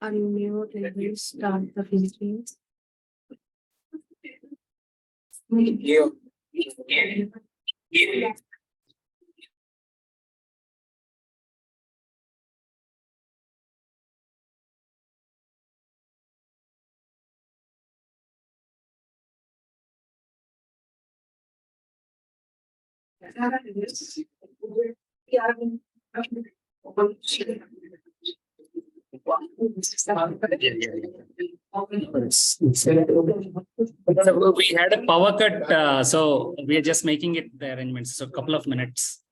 Unmute and restart the video. So we had a power cut, so we are just making it the arrangements. So a couple of minutes.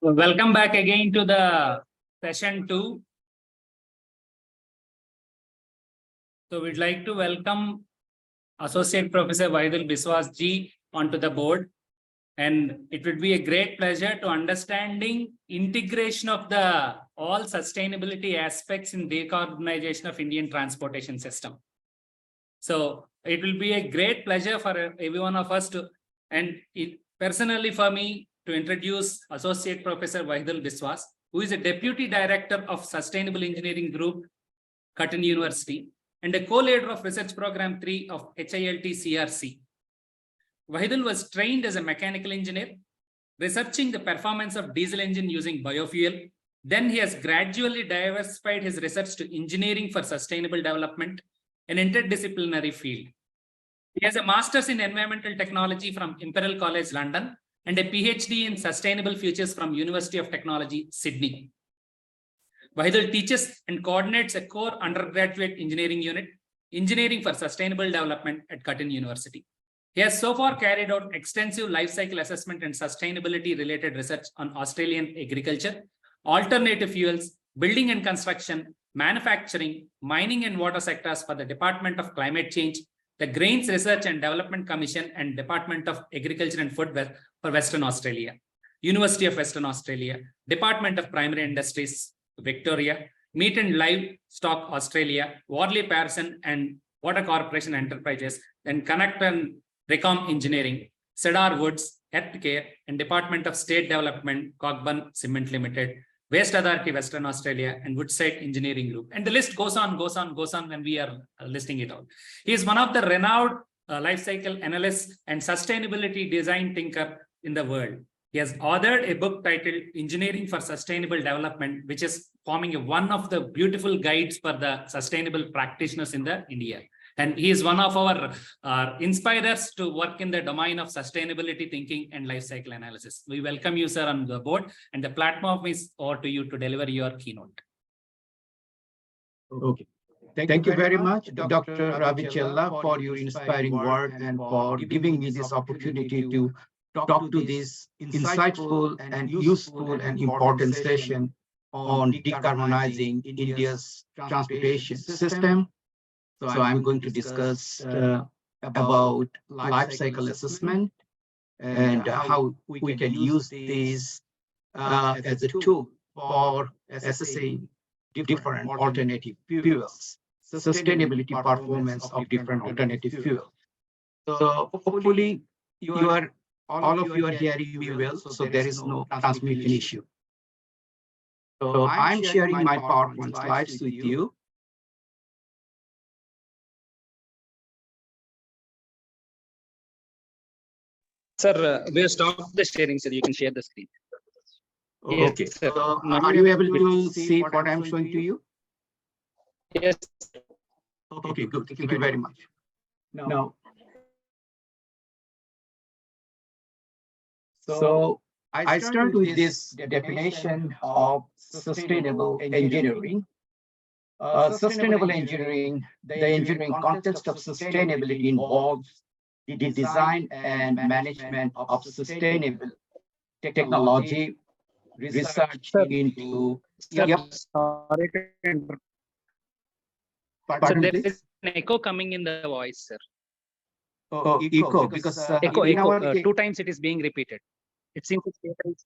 Welcome back again to the session 2. So we'd like to welcome Associate Professor Biswas ji onto the board. And it would be a great pleasure to understanding integration of the all sustainability aspects in decarbonization of Indian transportation system. So it will be a great pleasure for every one of us to, and personally for me, to introduce Associate Professor Biswas, who is a Deputy Director of Sustainable Engineering Group, Cotton University, and a co-leader of Research Program 3 of HILT CRC. Wahidul was trained as a mechanical engineer, researching the performance of diesel engine using biofuel. Then he has gradually diversified his research to engineering for sustainable development, an interdisciplinary field. He has a master's in environmental technology from Imperial College London and a PhD in sustainable futures from University of Technology, Sydney. Wahidul teaches and coordinates a core undergraduate engineering unit, Engineering for Sustainable Development at Cotton University. He has so far carried out extensive life cycle assessment and sustainability related research on Australian agriculture, alternative fuels, building and construction, manufacturing, mining and water sectors for the Department of Climate Change, the Grains Research and Development Commission and Department of Agriculture and Food for Western Australia, University of Western Australia, Department of Primary Industries, Victoria, Meat and Livestock Australia, Worley Pearson and Water Corporation Enterprises, then Connect and Recom Engineering, Cedar Woods, Healthcare, and Department of State Development, Cockburn Cement Limited, Waste Authority Western Australia, and Woodside Engineering Group. And the list goes on when we are listing it out. He is one of the renowned life cycle analysts and sustainability design thinker in the world. He has authored a book titled Engineering for Sustainable Development, which is forming one of the beautiful guides for the sustainable practitioners in the India. And he is one of our inspirers to work in the domain of sustainability thinking and life cycle analysis. We welcome you, sir, on the board, and the platform is over to you to deliver your keynote. Okay. Thank you very much, Dr. Ravicella, for your inspiring work and for giving me this opportunity to talk to this insightful and useful and important session on decarbonizing India's transportation system. So I'm going to discuss about life cycle assessment and how we can use this as a tool for assessing different alternative fuels. sustainability performance of different alternative fuel. So hopefully you are all of you are hearing me well, so there is no transmission issue. So I'm sharing my PowerPoint slides with you. Sir, we have stopped the sharing, sir. You can share the screen. Okay, Yes, sir. so Now are you able to see what I'm showing to you? Yes. Okay, good. Thank you very much. Now, so I start with this definition of sustainable engineering. Sustainable engineering, the engineering context of sustainability involves the design and management of sustainable technology, research into. Yep. Sorry to interrupt. So Pardon, there please. is an echo coming in the voice, sir. Oh, echo, because Echo, in echo. our 2 times it is being repeated. It seems it's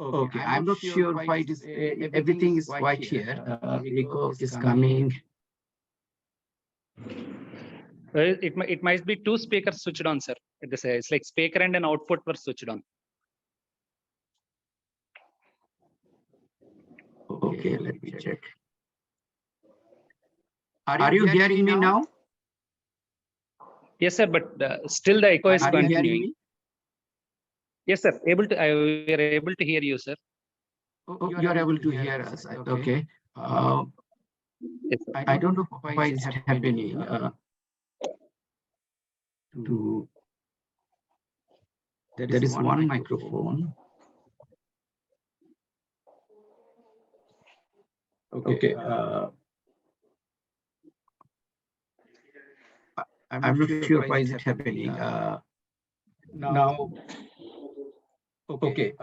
okay, I'm not sure why it is. Everything is white here. Echo is coming. it might be 2 speakers switched on, sir. It's like speaker and an output were switched on. Okay, let me check. Are you hearing me now? Yes, sir, but still the echo is Are you hearing continuing. me? Yes, sir. We are able to hear you, sir. Oh, you are able to hear us. Okay. Yes, sir. I don't know why it's happening. There is one microphone. Okay. I'm not sure why is it happening. Now, okay.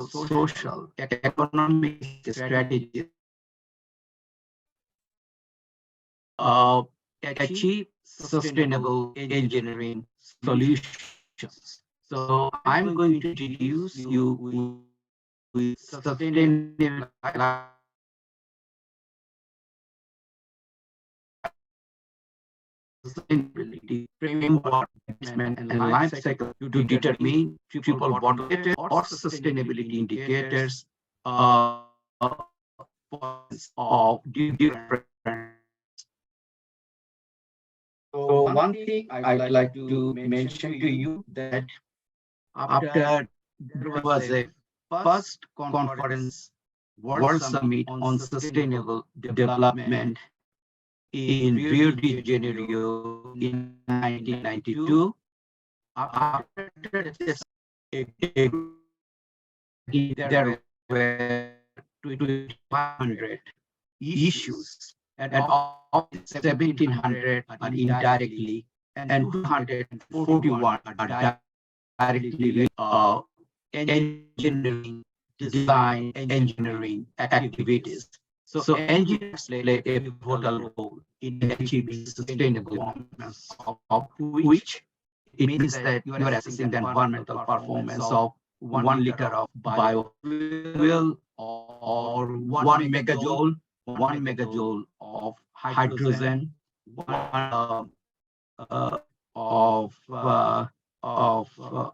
Social, economic strategies achieve sustainable engineering solutions. So I'm going to introduce you with sustainable sustainability framework and life cycle to determine triple bottom or sustainability indicators of different. So one thing I'd like to mention to you that after there was a first conference, World Summit on Sustainable Development in Rio de Janeiro in 1992. After this, there were 2,500 issues, and of 1,700 are indirectly, and 241 are directly engineering, design, engineering activities. So engineers play a pivotal role in achieving sustainable performance of which it means that you are assessing the environmental performance of 1 liter of biofuel or 1 megajoule of hydrogen, of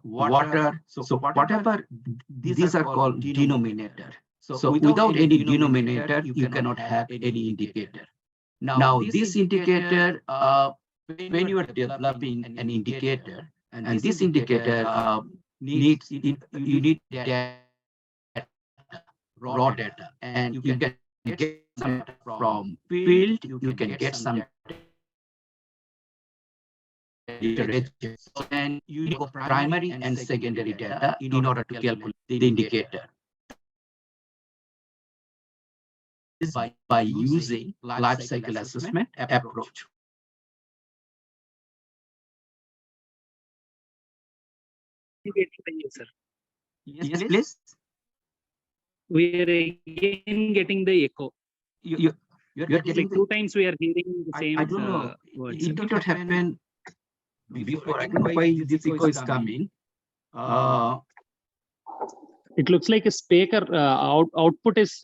water. So whatever these are called denominator. So without any denominator, you cannot have any indicator. Now this indicator, when you are developing an indicator, and this indicator you need data, raw data, and you can get some from field, you can get some literature, and you need primary and secondary data in order to calculate the indicator. by using life cycle assessment approach. Sir. Yes, please. We are again getting the echo. You're Like getting two times we are hearing the same I don't know. words. It did not happen before. I don't know why this echo is coming. It looks like a speaker output is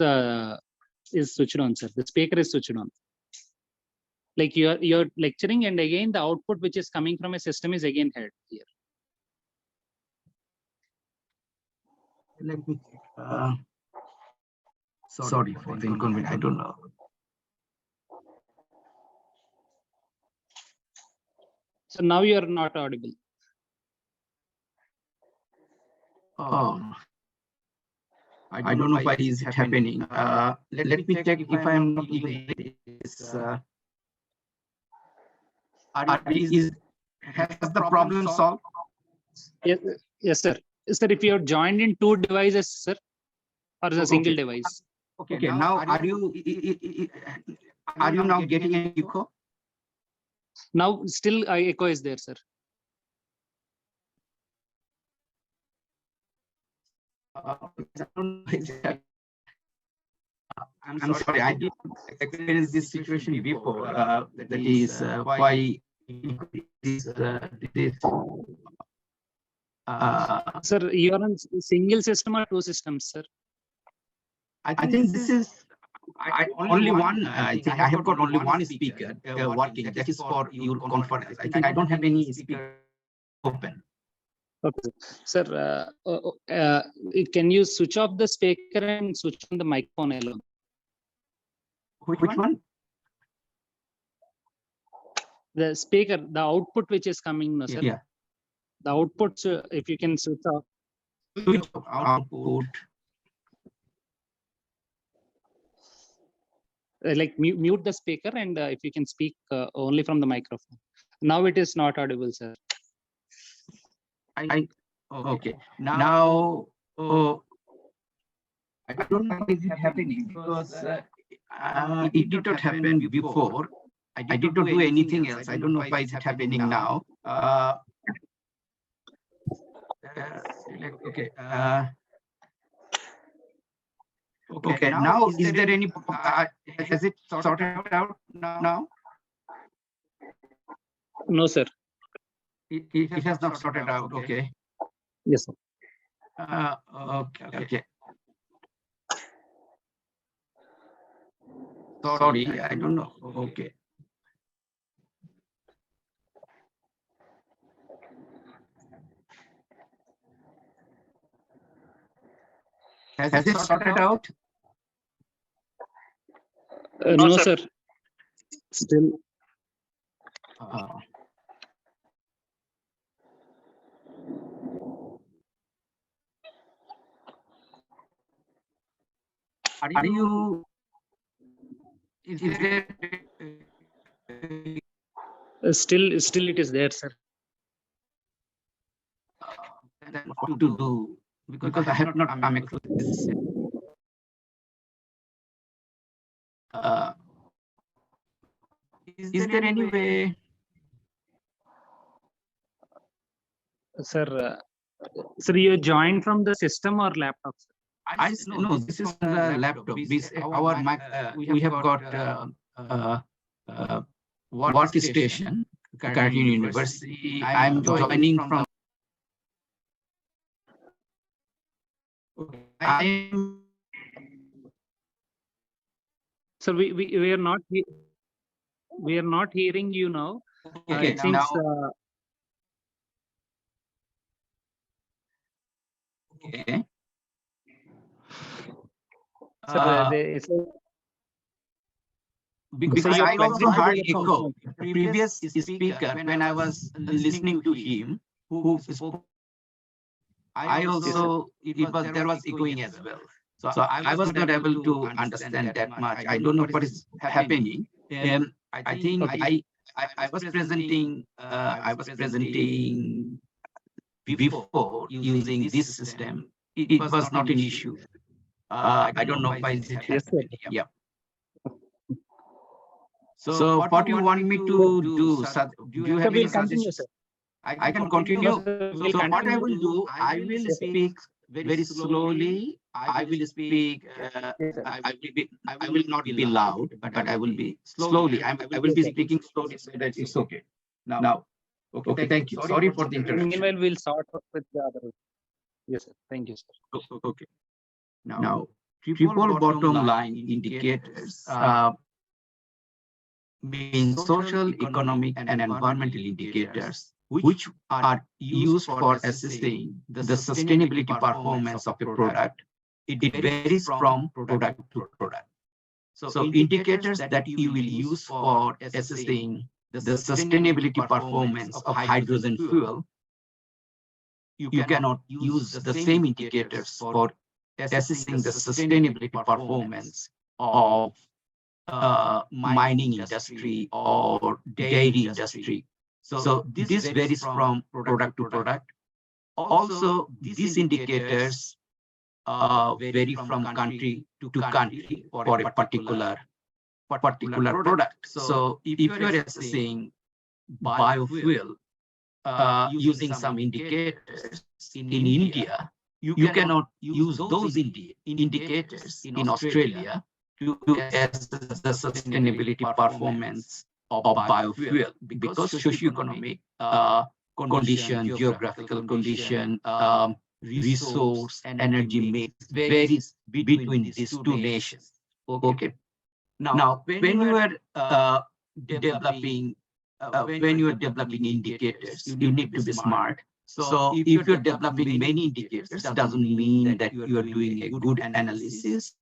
switched on, sir. The speaker is switched on. Like you're lecturing, and again the output which is coming from a system is again heard here. Let me. Sorry for the inconvenience. I don't know. So now you are not audible. Oh, I don't know why is it happening. Let me check if I am not using this. Has the problem solved? Yes, sir. Sir, if you are joined in two devices, sir, or a single device. Okay. Now are you now getting an echo? Now still echo is there, sir. I'm sorry, I did experience this situation before. That is why this. Sir, you are on single system or two systems, sir? I think this is only one. I think I have got only one speaker working. That is for your conference. I think I don't have any speaker open. Okay, sir. Can you switch off the speaker and switch on the microphone alone? Which one? The speaker, the output which is coming, no, sir. Yeah. The output, if you can switch off. Switch output. Like mute the speaker, and if you can speak only from the microphone. Now it is not audible, sir. Okay. Now, I don't know why is it happening because it did not happen before. I did not do anything else. I don't know why is it happening now. Okay. Okay. Now, is there any? Has it sorted out now? No, sir. It has not sorted out. Okay. Yes, sir. Okay. Sorry, I don't know. Okay. Has it sorted out? No, sir. Still. Are you? Is there? Still it is there, sir. Then what to do? Because I have not come across this. Is there any way? Sir, sir, you joined from the system or laptop, sir? No, this is the laptop. Our Mac, we have got workstation, Cartoon University. I'm joining from. So we are not hearing you now. Okay, it seems, okay. Because I also heard echo. The previous speaker, when I was listening to him, who spoke, I also there was echoing as well. So I was not able to understand that much. I don't know what is happening. I think I was presenting before using this system. It was not an issue. I don't know why is it happening. Yeah. So what you want me to do, do you have any suggestions? I can continue. So what I will do, I will speak very slowly. I will speak. I will not be loud, but I will be slowly. I will be speaking slowly so that it's okay. Now, okay. Thank you. Sorry for the interruption. Meanwhile, we'll sort out with the other. Yes, sir. Thank you, sir. Okay. Now, triple bottom line indicators mean social, economic, and environmental indicators, which are used for assessing the sustainability performance of a product. It varies from product to product. So indicators that you will use for assessing the sustainability performance of hydrogen fuel, you cannot use the same indicators for assessing the sustainability performance of mining industry or dairy industry. So this varies from product to product. Also, these indicators vary from country to country for a particular product. So if you are assessing biofuel using some indicators in India, you cannot use those indicators in Australia to assess the sustainability performance of biofuel because socioeconomic condition, geographical condition, resource, energy mix varies between these two nations. Okay. Now, when you are developing indicators, you need to be smart. So if you're developing many indicators, doesn't mean that you are doing a good analysis.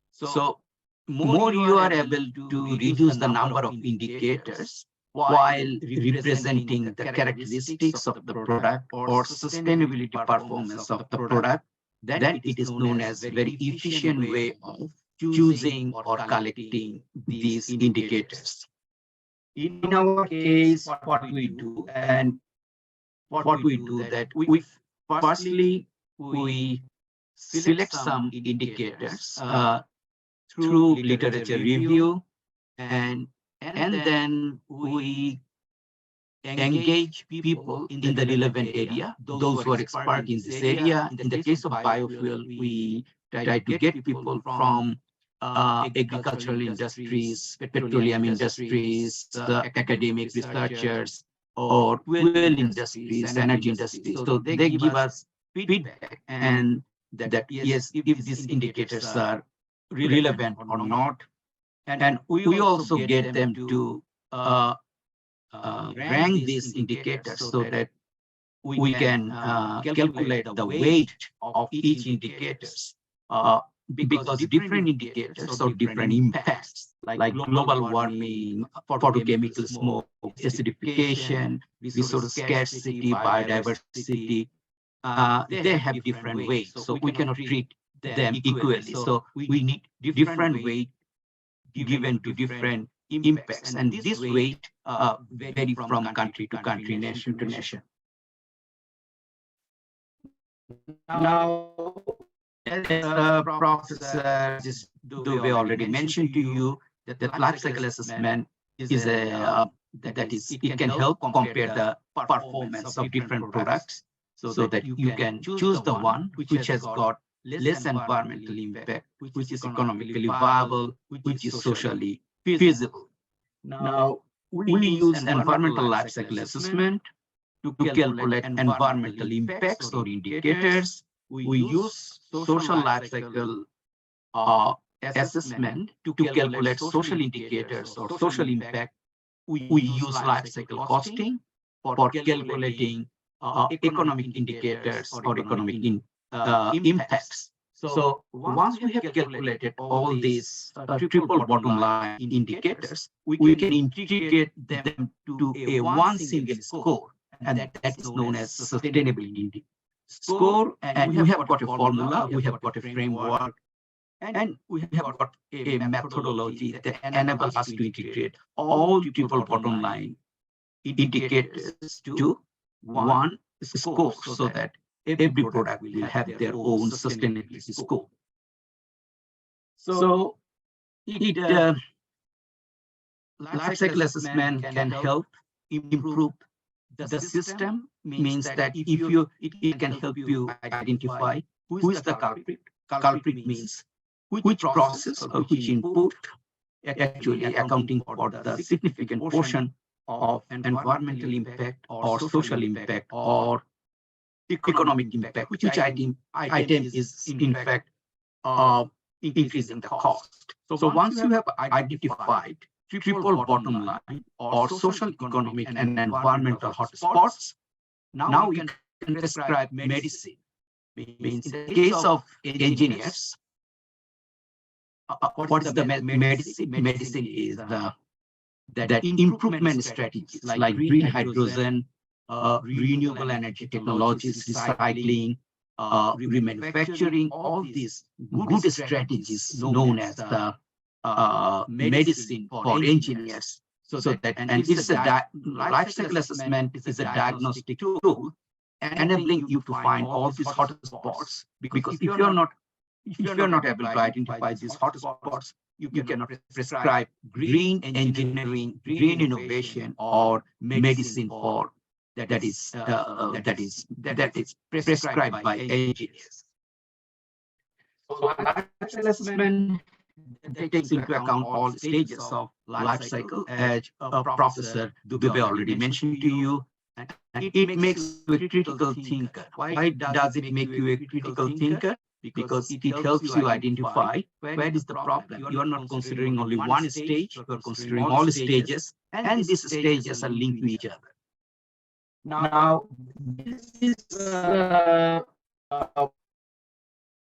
So more you are able to reduce the number of indicators while representing the characteristics of the product or sustainability performance of the product, then it is known as very efficient way of choosing or collecting these indicators. In our case, what we do that we firstly we select some indicators through literature review, and then we engage people in the relevant area, those who are expert in this area. In the case of biofuel, we try to get people from agricultural industries, petroleum industries, academic researchers, or fuel industries, energy industries. So they give us feedback and that yes, if these indicators are relevant or not. And we also get them to rank these indicators so that we can calculate the weight of each indicators. Because different indicators or different impacts like global warming, photochemical smoke, acidification, resource scarcity, biodiversity, they have different weights. So we cannot treat them equally. So we need different weight given to different impacts. And this weight vary from country to country, nation to nation. Now, as Professor Dubey already mentioned to you, that life cycle assessment is it can help compare the performance of different products so that you can choose the one which has got less environmental impact, which is economically viable, which is socially feasible. Now, we use environmental life cycle assessment to calculate environmental impacts or indicators. We use social life cycle assessment to calculate social indicators or social impact. We use life cycle costing for calculating economic indicators or economic impacts. So once we have calculated all these triple bottom line indicators, we can integrate them to a one single score, and that is known as sustainability score. And we have got a formula, we have got a framework, and we have got a methodology that enables us to integrate all triple bottom line indicators to one score so that every product will have their own sustainability score. So life cycle assessment can help improve the system. Means that if you it can help you identify who is the culprit. Culprit means which process or which input actually accounting for the significant portion of environmental impact or social impact or economic impact, which item is in fact increasing the cost. So once you have identified triple bottom line or social, economic, and environmental hotspots, now you can prescribe medicine. Means in the case of engineers, what is the medicine? Medicine is that improvement strategies like green hydrogen, renewable energy technologies, recycling, remanufacturing, all these good strategies known as the medicine for engineers. So that and it's a life cycle assessment is a diagnostic tool enabling you to find all these hotspots. Because if you're not able to identify these hotspots, you cannot prescribe green engineering, green innovation, or medicine for that is prescribed by engineers. So life cycle assessment takes into account all stages of life cycle, as Professor Dubey already mentioned to you. And it makes you a critical thinker. Why does it make you a critical thinker? Because it helps you identify where is the problem. You are not considering only one stage, you are considering all stages, and these stages are linked to each other. Now, this is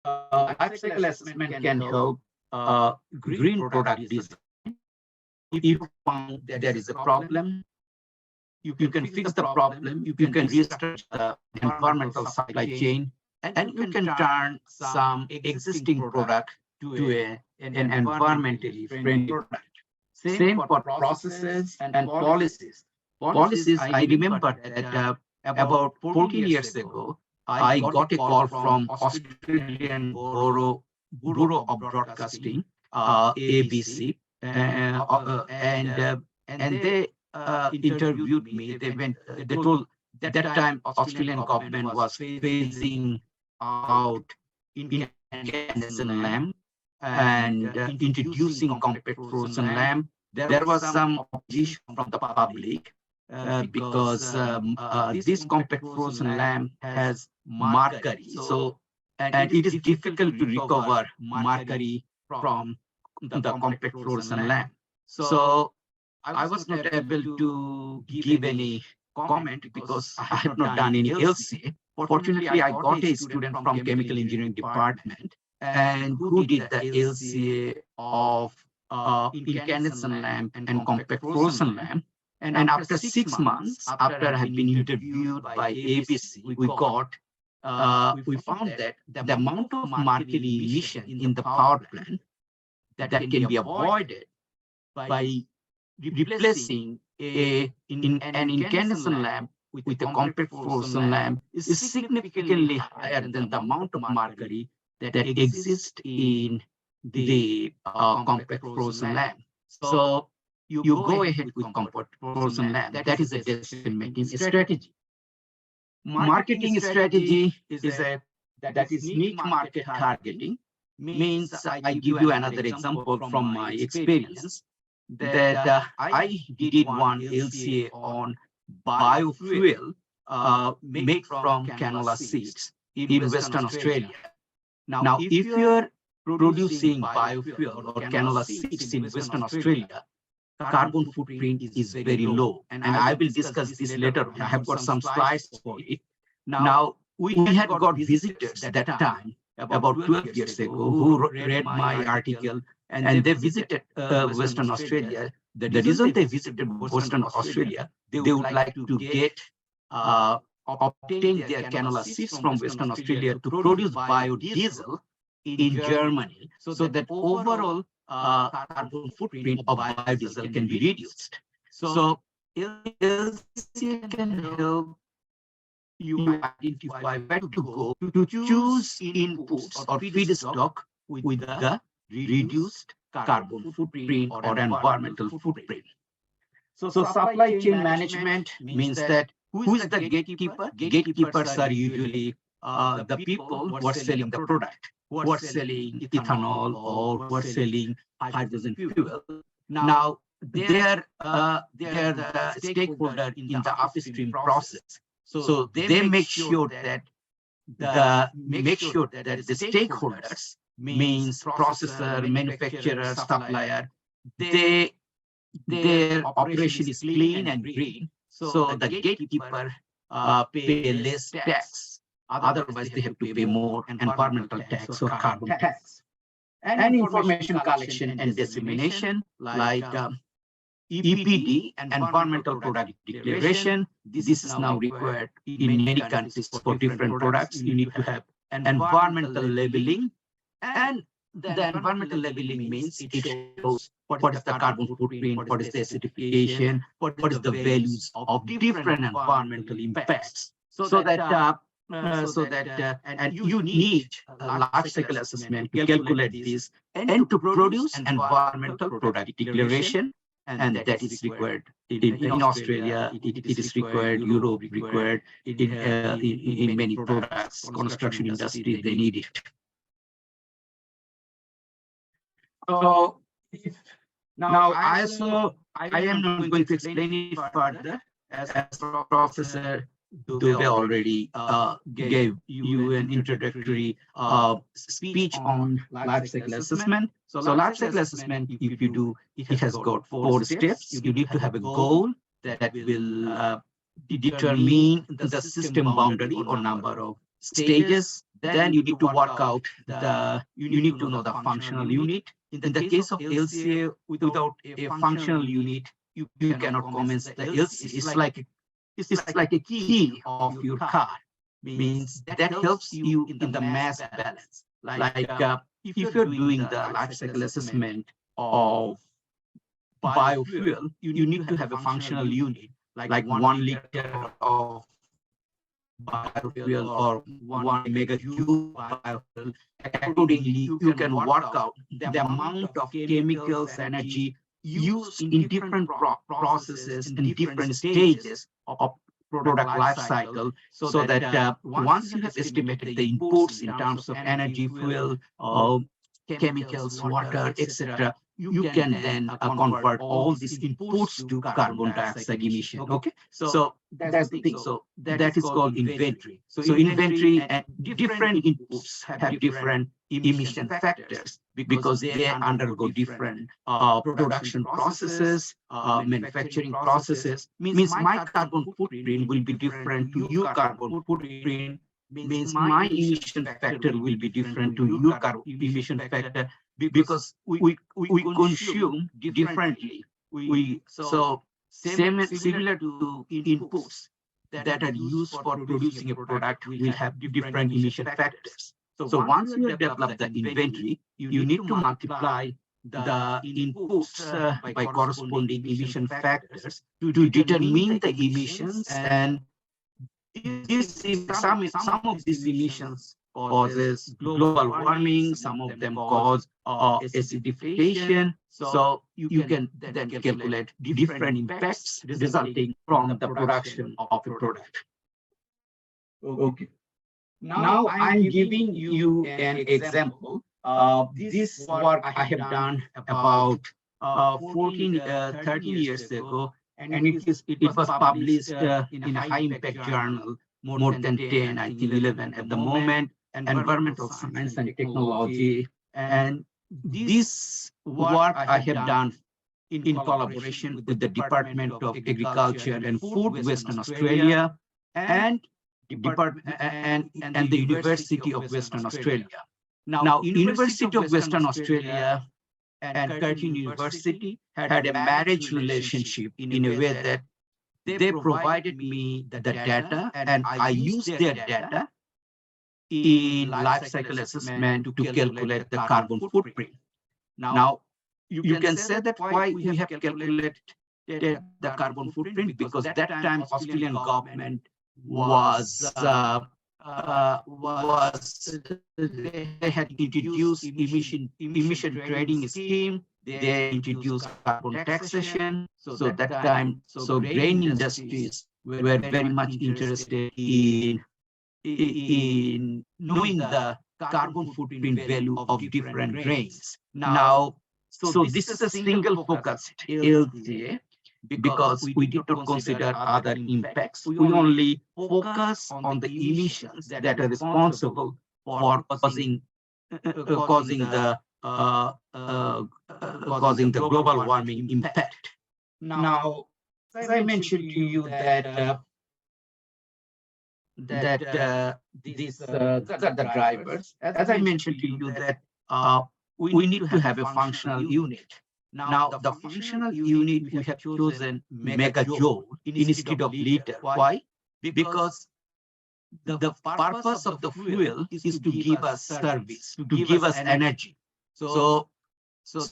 life cycle assessment can help green product design. If you found that there is a problem, you can fix the problem, you can restructure the environmental supply chain, and you can turn some existing product to an environmentally friendly product. Same for processes and policies. Policies, I remember that about 14 years ago, I got a call from Australian Bureau of Broadcasting, ABC, and they interviewed me. They told that time Australian government was phasing out incandescent lamp and introducing compact fluorescent lamp. There was some opposition from the public because this compact fluorescent lamp has mercury. So, and it is difficult to recover mercury from the compact fluorescent lamp. So I was not able to give any comment because I have not done any LCA. Fortunately, I got a student from chemical engineering department and who did the LCA of incandescent lamp and compact fluorescent lamp. And after 6 months, after I had been interviewed by ABC, we found that the amount of mercury emission in the power plant that can be avoided by replacing an incandescent lamp with a compact fluorescent lamp is significantly higher than the amount of mercury that exists in the compact fluorescent lamp. So you go ahead with compact fluorescent lamp. That is a decision-making strategy. Marketing strategy is niche market targeting. Means I give you another example from my experience that I did one LCA on biofuel made from canola seeds in Western Australia. Now, if you're producing biofuel or canola seeds in Western Australia, carbon footprint is very low. And I will discuss this later on. I have got some slides for it. Now, we had got visitors at that time, about 12 years ago, who read my article and they visited Western Australia. The reason they visited Western Australia, they would like to get obtain their canola seeds from Western Australia to produce biodiesel in Germany, so that overall carbon footprint of biodiesel can be reduced. So LCA can help you identify where to go to choose inputs or feedstock with the reduced carbon footprint or environmental footprint. So supply chain management means that who is the gatekeeper? Gatekeepers are usually the people who are selling the product, who are selling ethanol or who are selling hydrogen fuel. Now, they're the stakeholder in the upstream process. So they make sure that the stakeholders means processor, manufacturer, supplier, they their operation is clean and green. So the gatekeeper pay less tax. Otherwise, they have to pay more environmental tax or carbon tax. And information collection and dissemination, like EPD, Environmental Product Declaration. This is now required in many countries for different products. You need to have environmental labeling, and the environmental labeling means it shows what is the carbon footprint, what is the acidification, what is the values of different environmental impacts, so that and you need a large cycle assessment to calculate this and to produce environmental product declaration. And that is required in Australia, it is required, Europe required, in many products, construction industry, they need it. So now I am not going to explain it further, as Professor Dubey already gave you an introductory speech on life cycle assessment. So life cycle assessment, if you do, it has got 4 steps. You need to have a goal that will determine the system boundary or number of stages. Then you need to work out you need to know the functional unit. In the case of LCA, without a functional unit, you cannot commence the LCA. It's like a key of your car, means that helps you in the mass balance. Like if you're doing the life cycle assessment of biofuel, you need to have a functional unit, like 1 liter of biofuel or 1 megajoule biofuel. Accordingly, you can work out the amount of chemicals, energy used in different processes and different stages of product life cycle, so that once you have estimated the inputs in terms of energy, fuel, chemicals, water, etc., you can then convert all these inputs to carbon dioxide emission. Okay, so that's the thing. So that is called inventory. So inventory and different inputs have different emission factors because they undergo different production processes, manufacturing processes. Means my carbon footprint will be different to your carbon footprint. Means my emission factor will be different to your carbon emission factor, because we consume differently. So similar to inputs that are used for producing a product will have different emission factors. So once you have developed the inventory, you need to multiply the inputs by corresponding emission factors to determine the emissions. And some of these emissions causes global warming, some of them cause acidification. So you can then calculate different impacts resulting from the production of a product. Okay. Now I'm giving you an example. This work I have done about 13 years ago, and it was published in a high impact journal, more than 10, I think 11 at the moment, Environmental Science and Technology. And this work I have done in collaboration with the Department of Agriculture and Food, Western Australia, and the University of Western Australia. Now, University of Western Australia and Curtin University had a marriage relationship in a way that they provided me the data, and I used their data in life cycle assessment to calculate the carbon footprint. Now, you can say that why we have calculated the carbon footprint, because that time Australian government was was they had introduced emission trading scheme. They introduced carbon taxation. So that time, so grain industries were very much interested in knowing the carbon footprint value of different grains. Now, so this is a single focused LCA because we did not consider other impacts. We only focus on the emissions that are responsible for uh, causing the global warming impact. Now, as I mentioned to you that these are the drivers. As I mentioned to you that we need to have a functional unit. Now, the functional unit we have chosen megajoule instead of liter. Why? Because the purpose of the fuel is to give us service, to give us energy. So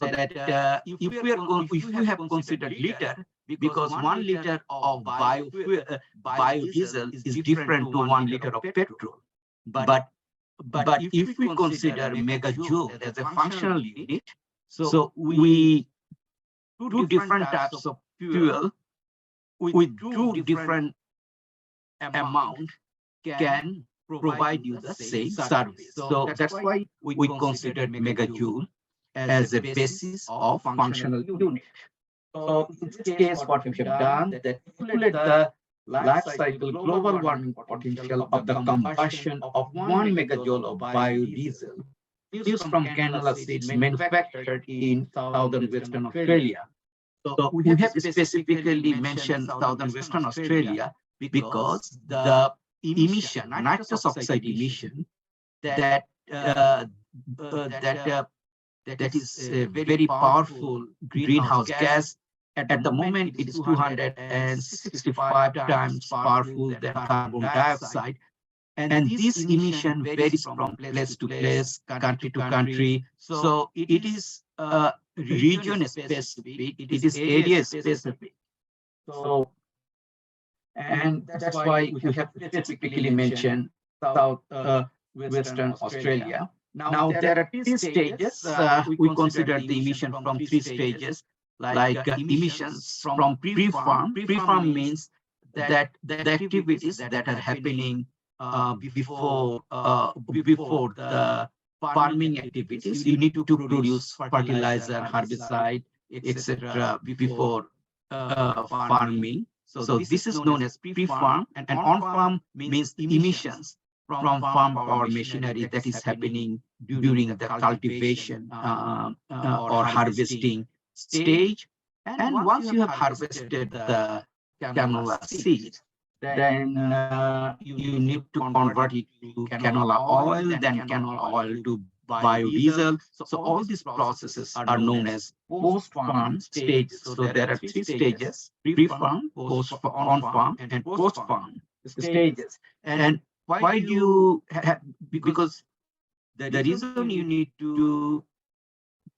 that if we have considered liter, because 1 liter of biodiesel is different to 1 liter of petrol. But if we consider megajoule as a functional unit, so we two different types of fuel with two different amount can provide you the same service. So that's why we considered megajoule as a basis of functional unit. So in this case, what we have done that calculate the life cycle global warming potential of the combustion of 1 megajoule of biodiesel used from canola seeds manufactured in southern Western Australia. So we have specifically mentioned southern Western Australia because the emission, nitrous oxide emission, that that is a very powerful greenhouse gas. At the moment, it is 265 times powerful than carbon dioxide. And this emission varies from place to place, country to country. So it is region specific, it is area specific. So, and that's why we have specifically mentioned South Western Australia. Now, there are three stages. We consider the emission from three stages, like emissions from pre-farm. Pre-farm means that the activities that are happening before the farming activities. You need to produce fertilizer, herbicide, etc. before farming. So this is known as pre-farm, and on-farm means emissions from farm power machinery that is happening during the cultivation or harvesting stage. And once you have harvested the canola seed, then you need to convert it to canola oil, then canola oil to biodiesel. So all these processes are known as post-farm stages. So there are three stages: pre-farm, on-farm, and post-farm stages. And why do you have, because the reason you need to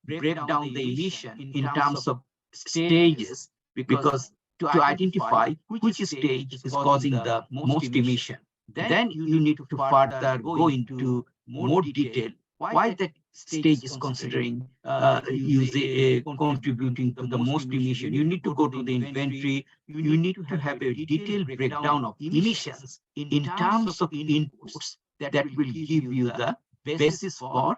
break down the emission in terms of stages, because to identify which stage is causing the most emission, then you need to further go into more detail why that stage is considering contributing to the most emission. You need to go to the inventory. You need to have a detailed breakdown of emissions in terms of inputs that will give you the basis for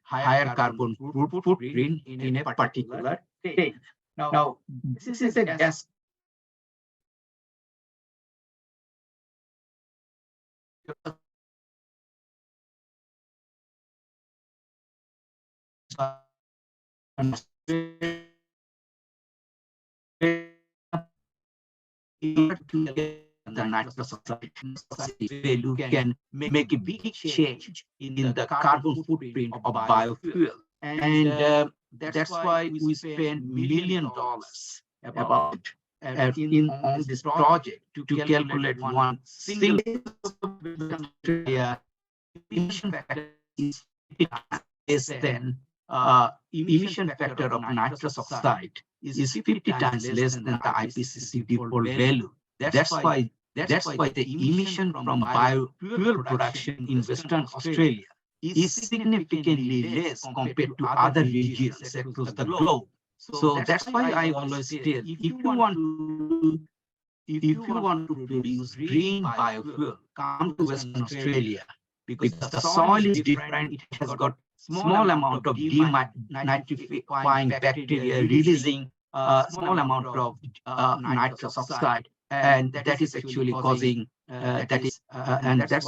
higher carbon footprint in a particular stage. Now, this is a gas. The nitrous oxide value can make a big change in the carbon footprint of biofuel. And that's why we spend $1 million about on this project to calculate one single emission factor is less than emission factor of nitrous oxide is 50 times less than the IPCC default value. That's why That's why the emission from biofuel production in Western Australia is significantly less compared to other regions across the globe. So that's why I always tell, if you want to produce green biofuel, come to Western Australia, because the soil is different. It has got small amount of denitrifying bacteria releasing a small amount of nitrous oxide, and that is actually causing and that's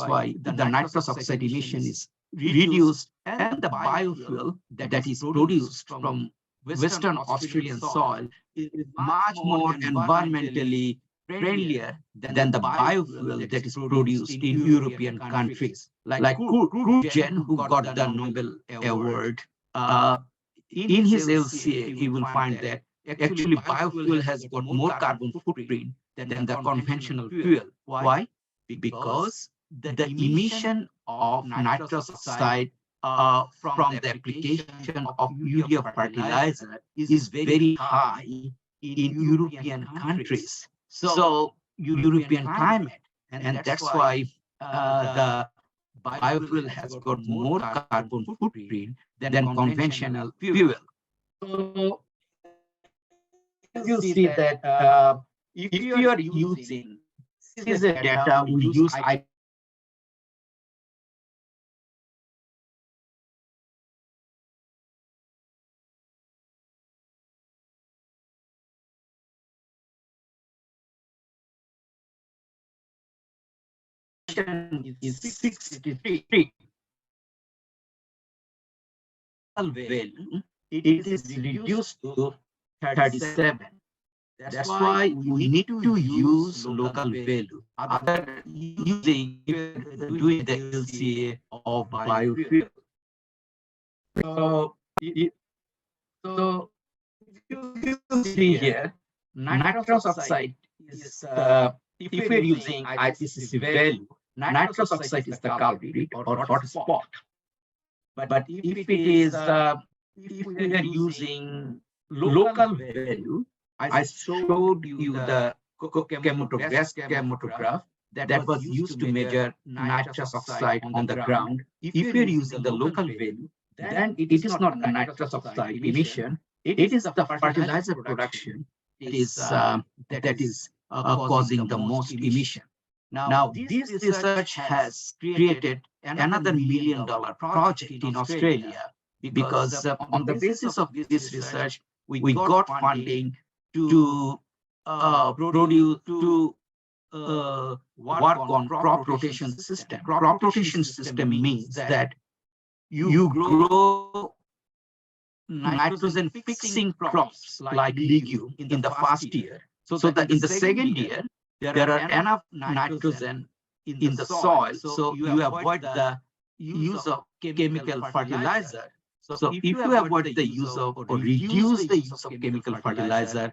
why the nitrous oxide emission is reduced, and the biofuel that is produced from Western Australian soil is much more environmentally friendlier than the biofuel that is produced in European countries. Like Kurgen, who got the Nobel Award, in his LCA, you will find that actually biofuel has got more carbon footprint than the conventional fuel. Why? Because the emission of nitrous oxide from the application of urea fertilizer is very high in European countries. So European climate, and that's why the biofuel has got more carbon footprint than conventional fuel. So you see that if you are using, this is a data we use is 63 value, it is reduced to 37. That's why we need to use local value. Other using doing the LCA of biofuel. So if you see here, nitrous oxide is if we're using IPCC value, nitrous oxide is the culprit or hotspot. But if it is if we are using local value, I showed you the gas chematograph that was used to measure nitrous oxide on the ground. If you're using the local value, then it is not the nitrous oxide emission, it is the fertilizer production that is causing the most emission. Now, this research has created another $1 million project in Australia because on the basis of this research, we got funding to work on crop rotation system. Crop rotation system means that you grow nitrogen fixing crops like legume in the first year, so that in the second year there are enough nitrogen in the soil, so you avoid the use of chemical fertilizer. So if you avoid the use of or reduce the use of chemical fertilizer,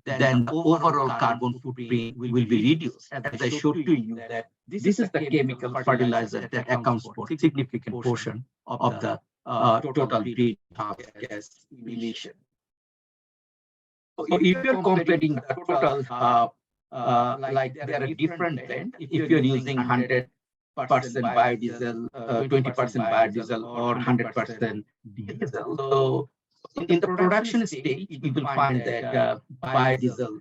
then the overall carbon footprint will be reduced. As I showed to you that this is the chemical fertilizer that accounts for a significant portion of the total greenhouse gas emission. So if you're comparing the total, like there are different blends. If you're using 100% biodiesel, 20% biodiesel, or 100% diesel, so in the production stage, you will find that biodiesel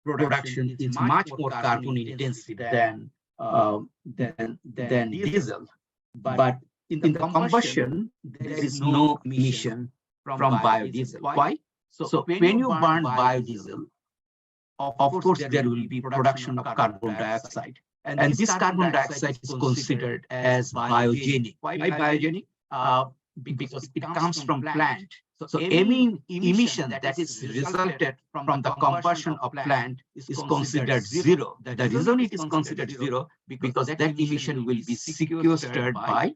production is much more carbon intensive than diesel. But in the combustion, there is no emission from biodiesel. Why? So when you burn biodiesel, of course, there will be production of carbon dioxide. And this carbon dioxide is considered as biogenic. Why biogenic? Because it comes from plant. So any emission that is resulted from the combustion of plant is considered zero. The reason it is considered zero because that emission will be sequestered by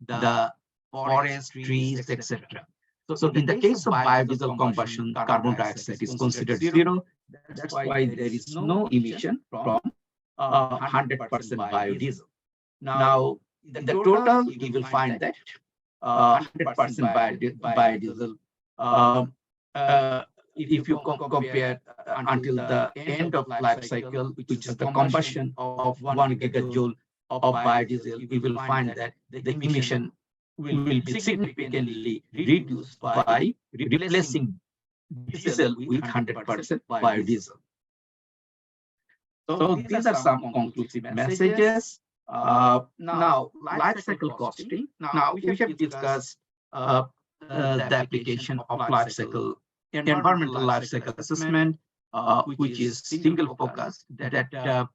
the forest, trees, etc. So in the case of biodiesel combustion, carbon dioxide is considered zero. That's why there is no emission from 100% biodiesel. Now, in the total, you will find that 100% biodiesel. If you compare until the end of life cycle, which is the combustion of 1 gigajoule of biodiesel, we will find that the emission will be significantly reduced by replacing diesel with 100% biodiesel. So these are some conclusive messages. Now, life cycle costing. Now, we have discussed the application of life cycle, environmental life cycle assessment, which is single focus that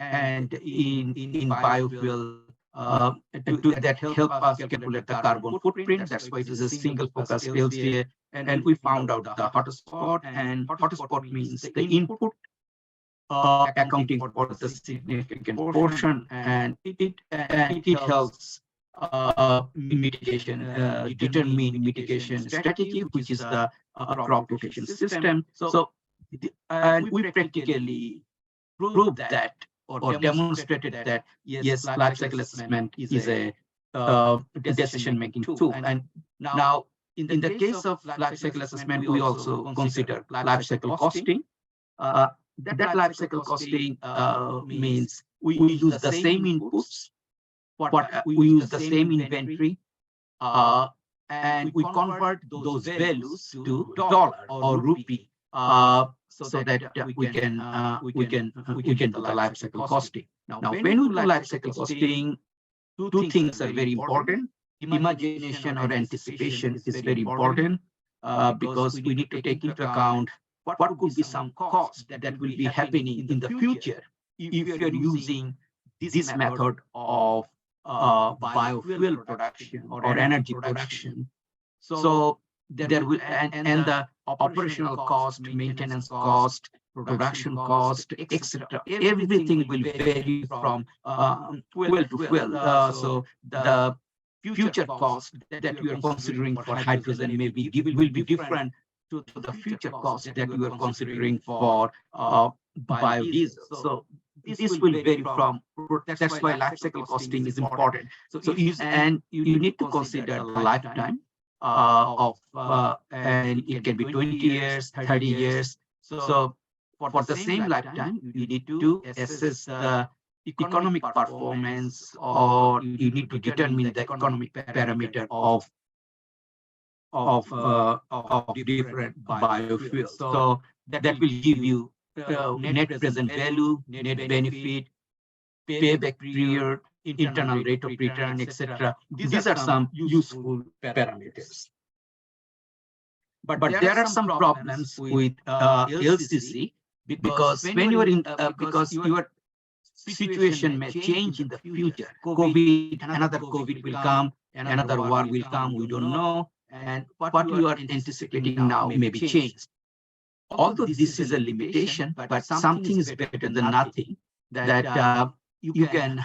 and in biofuel that help us calculate the carbon footprint. That's why it is a single focus LCA. And we found out the hotspot, and hotspot means the input accounting for the significant portion, and it helps determine mitigation strategy, which is the crop rotation system. So and we practically proved that or demonstrated that yes, life cycle assessment is a decision-making tool. And now, in the case of life cycle assessment, we also consider life cycle costing. That life cycle costing means we use the same inputs, we use the same inventory, and we convert those values to dollar or rupee, so that we can do the life cycle costing. Now, when we do life cycle costing, two things are very important. Imagination or anticipation is very important because we need to take into account what could be some cost that will be happening in the future if you're using this method of biofuel production or energy production. So there will and the operational cost, maintenance cost, production cost, etc. Everything will vary from fuel to fuel. So the future cost that you are considering for hydrogen will be different to the future cost that you are considering for biodiesel. So this will vary from. That's why life cycle costing is important. So you need to consider the lifetime and it can be 20 years, 30 years. So for the same lifetime, you need to assess the economic performance, or you need to determine the economic parameter of different biofuels. So that will give you net present value, net benefit, payback period, internal rate of return, etc. These are some useful parameters. But there are some problems with LCC because when you are in because your situation may change in the future. Another COVID will come, another war will come. We don't know, and what you are anticipating now may be changed. Although this is a limitation, but something is better than nothing. That you can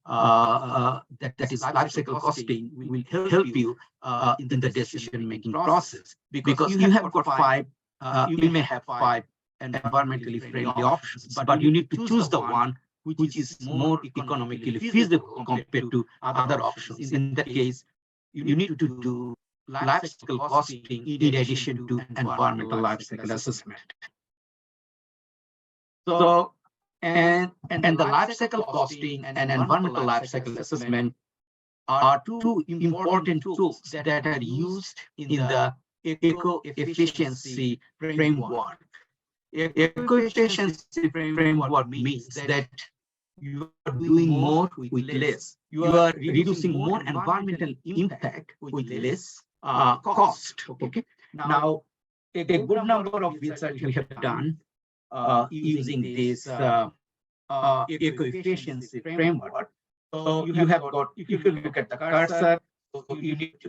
that is life cycle costing will help you in the decision making process, because you have got five. You may have five environmentally friendly options, but you need to choose the one which is more economically feasible compared to other options. In that case, you need to do life cycle costing in addition to environmental life cycle assessment. So, and the life cycle costing and environmental life cycle assessment are two important tools that are used in the eco-efficiency framework. Eco-efficiency framework means that you are doing more with less. You are reducing more environmental impact with less cost. Okay. Now, a good number of research we have done using this eco-efficiency framework. So you have got, if you look at the cursor, so you need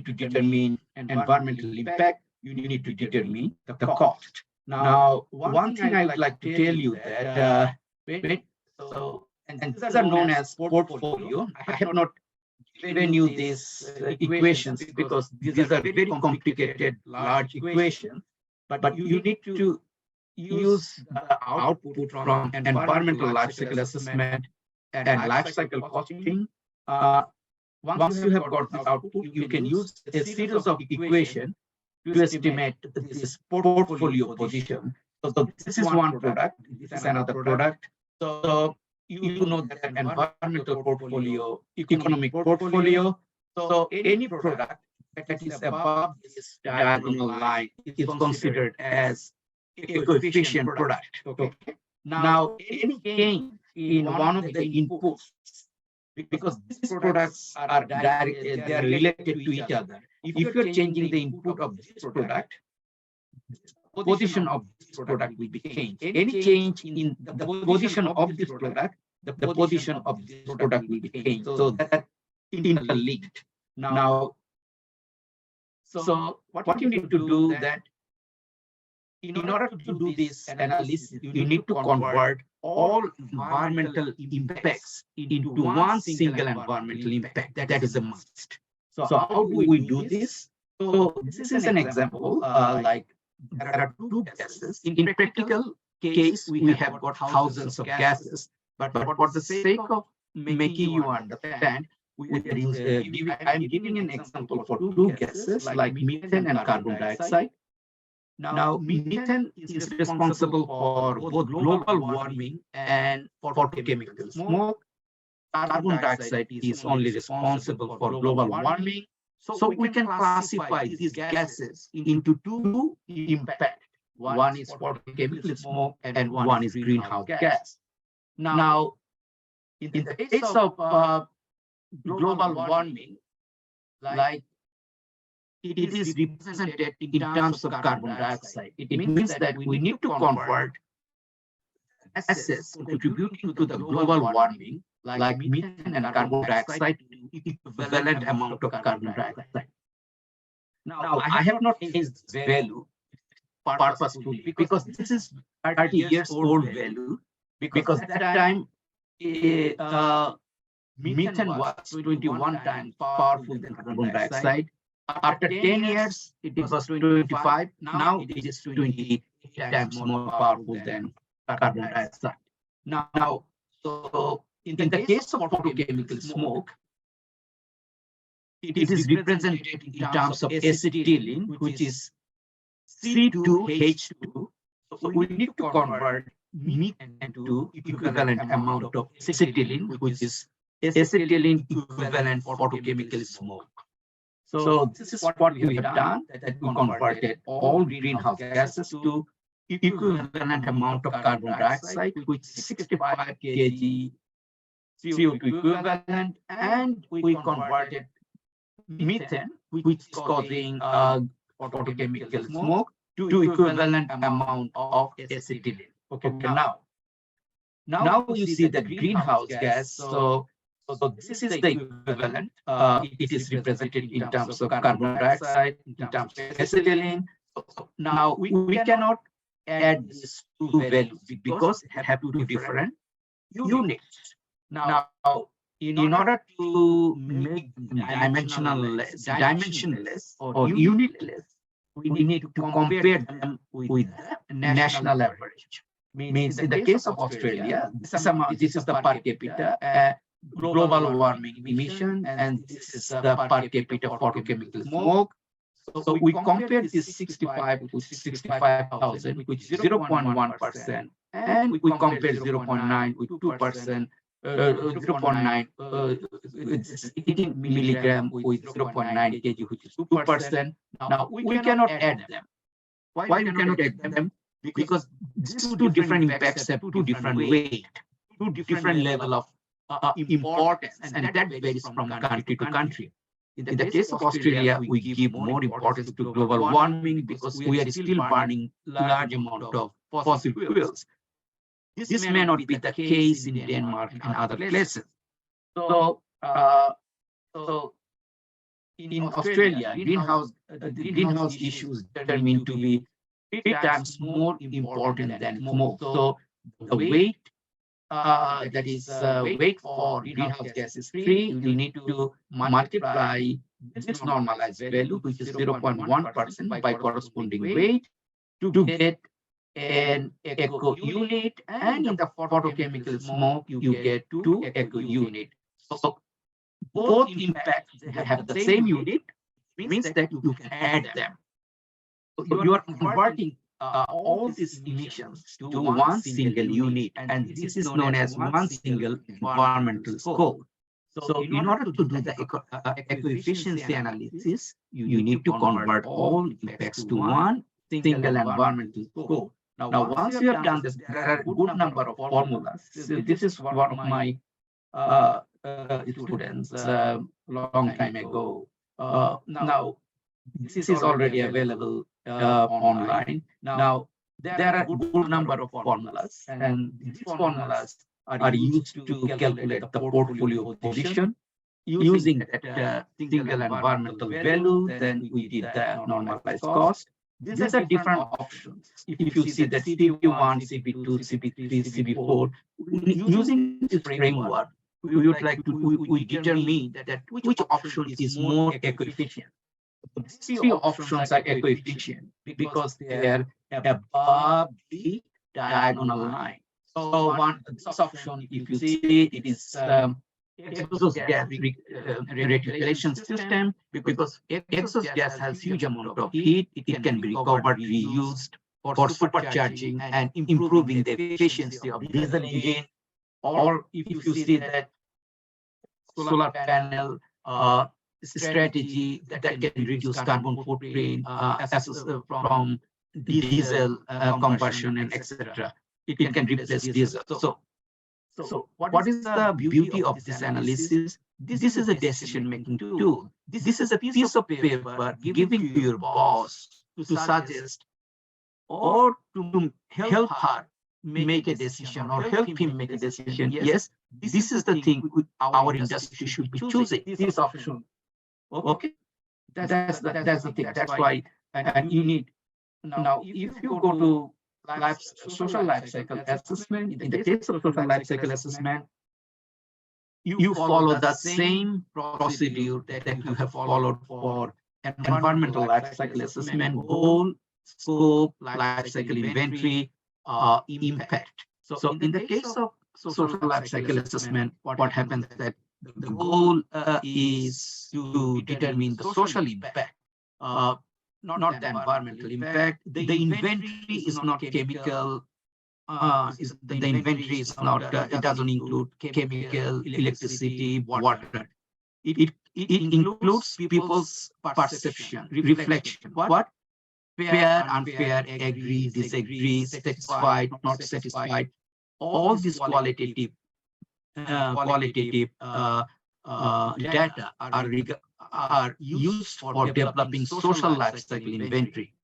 to determine environmental impact. You need to determine the cost. Now, one thing I would like to tell you that and these are known as portfolio. I have not given you these equations because these are very complicated, large equations. But you need to use the output from environmental life cycle assessment and life cycle costing. Once you have got this output, you can use a series of equations to estimate this portfolio position. So this is one product, this is another product. So you know that environmental portfolio, economic portfolio. So any product that is above this diagonal line is considered as a coefficient product. Okay. Now, any change in one of the inputs, because these products are direct, they are related to each other. If you're changing the input of this product, the position of this product will be changed. Any change in the position of this product, the position of this product will be changed. So that interlinked. Now, so what you need to do that in order to do this analysis, you need to convert all environmental impacts into one single environmental impact. That is a must. So how do we do this? So this is an example, like there are two gases. In practical case, we have got thousands of gases, but for the sake of making you understand, I'm giving an example for two gases like methane and carbon dioxide. Now, methane is responsible for both global warming and for photochemical smoke. Carbon dioxide is only responsible for global warming. So we can classify these gases into two impacts. One is photochemical smoke and one is greenhouse gas. Now, in the case of global warming, like it is represented in terms of carbon dioxide. It means that we need to convert gases contributing to the global warming, like methane and carbon dioxide, to equivalent amount of carbon dioxide. Now, I have not changed this value purposefully because this is 30 years old value, because at that time, methane was 21 times powerful than carbon dioxide. After 10 years, it was 25. Now it is 20 times more powerful than carbon dioxide. Now, so in the case of photochemical smoke, it is represented in terms of acetylene, which is C2H2. So we need to convert methane to equivalent amount of acetylene, which is acetylene equivalent photochemical smoke. So this is what we have done, that we converted all greenhouse gases to equivalent amount of carbon dioxide, which is 65 kg CO2 equivalent, and we converted methane, which is causing photochemical smoke, to equivalent amount of acetylene. Okay, now you see the greenhouse gas. So this is the equivalent. It is represented in terms of carbon dioxide, in terms of acetylene. So now we cannot add these two values because they have two different units. Now, in order to make them dimensionless or unitless, we need to compare them with the national average. Means in the case of Australia, this is the per capita global warming emission, and this is the per capita photochemical smoke. So we compare this 65 with 65,000, which is 0.1%, and we compare 0.9 with 2%, 0.9 18 milligram with 0.9 kg, which is 2%. Now we cannot add them. Why we cannot add them? Because these two different impacts have two different weight, two different level of importance, and that varies from country to country. In the case of Australia, we give more importance to global warming because we are still burning large amount of fossil fuels. This may not be the case in Denmark and other places. So, in Australia, greenhouse issues determined to be 3 times more important than smoke. So the weight, that is weight for greenhouse gas is 3. You need to multiply this normalized value, which is 0.1% by corresponding weight, to get an eco unit, and in the photochemical smoke, you get 2 eco unit. So both impacts, they have the same unit, means that you can add them. So you are converting all these emissions to one single unit, and this is known as one single environmental score. So in order to do the eco-efficiency analysis, you need to convert all impacts to one single environmental score. Now, once you have done this, there are a good number of formulas. So this is one of my students long time ago. Now, this is already available online. Now, there are a good number of formulas, and these formulas are used to calculate the portfolio position using that single environmental value. Then we did the normalized cost. These are different options. If you see that CP1, CP2, CP3, CP4, using this framework, we would like to we determine that which option is more eco-efficient. These three options are eco-efficient because they are above the diagonal line. So this option, if you see, it is exhaust gas recirculation system, because exhaust gas has huge amount of heat. It can be recovered, reused for supercharging and improving the efficiency of diesel engine. Or if you see that solar panel strategy that can reduce carbon footprint from diesel conversion and etc. It can replace diesel. So what is the beauty of this analysis? This is a decision-making tool. This is a piece of paper given to your boss to suggest or to help her make a decision or help him make a decision. Yes, this is the thing our industry should be choosing, this option. Okay, that's the thing. That's why, and you need, now if you go to social life cycle assessment, in the case of social life cycle assessment, you follow the same procedure that you have followed for environmental life cycle assessment: goal, scope, life cycle inventory, impact. So in the case of social life cycle assessment, what happens that the goal is to determine the social impact, not the environmental impact. The inventory is not chemical. The inventory is not. It doesn't include chemical, electricity, water. It includes people's perception, reflection. What? Fair, unfair, agree, disagree, satisfied, not satisfied. All these qualitative data are used for developing social life cycle inventory.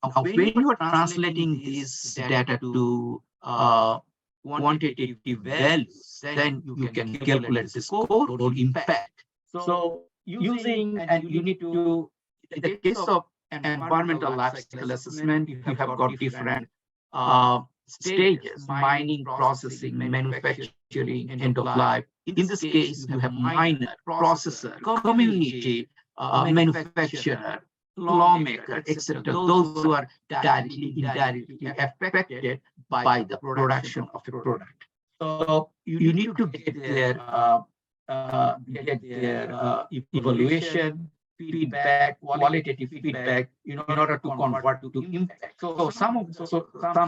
Now, when you are translating this data to quantitative values, then you can calculate the score or impact. So using, and you need to, in the case of environmental life cycle assessment, you have got different stages: mining, processing, manufacturing, end of life. In this case, you have miner, processor, community, manufacturer, lawmaker, etc. Those who are directly, indirectly affected by the production of the product. So you need to get their evaluation, feedback, qualitative feedback, in order to convert to impact. So some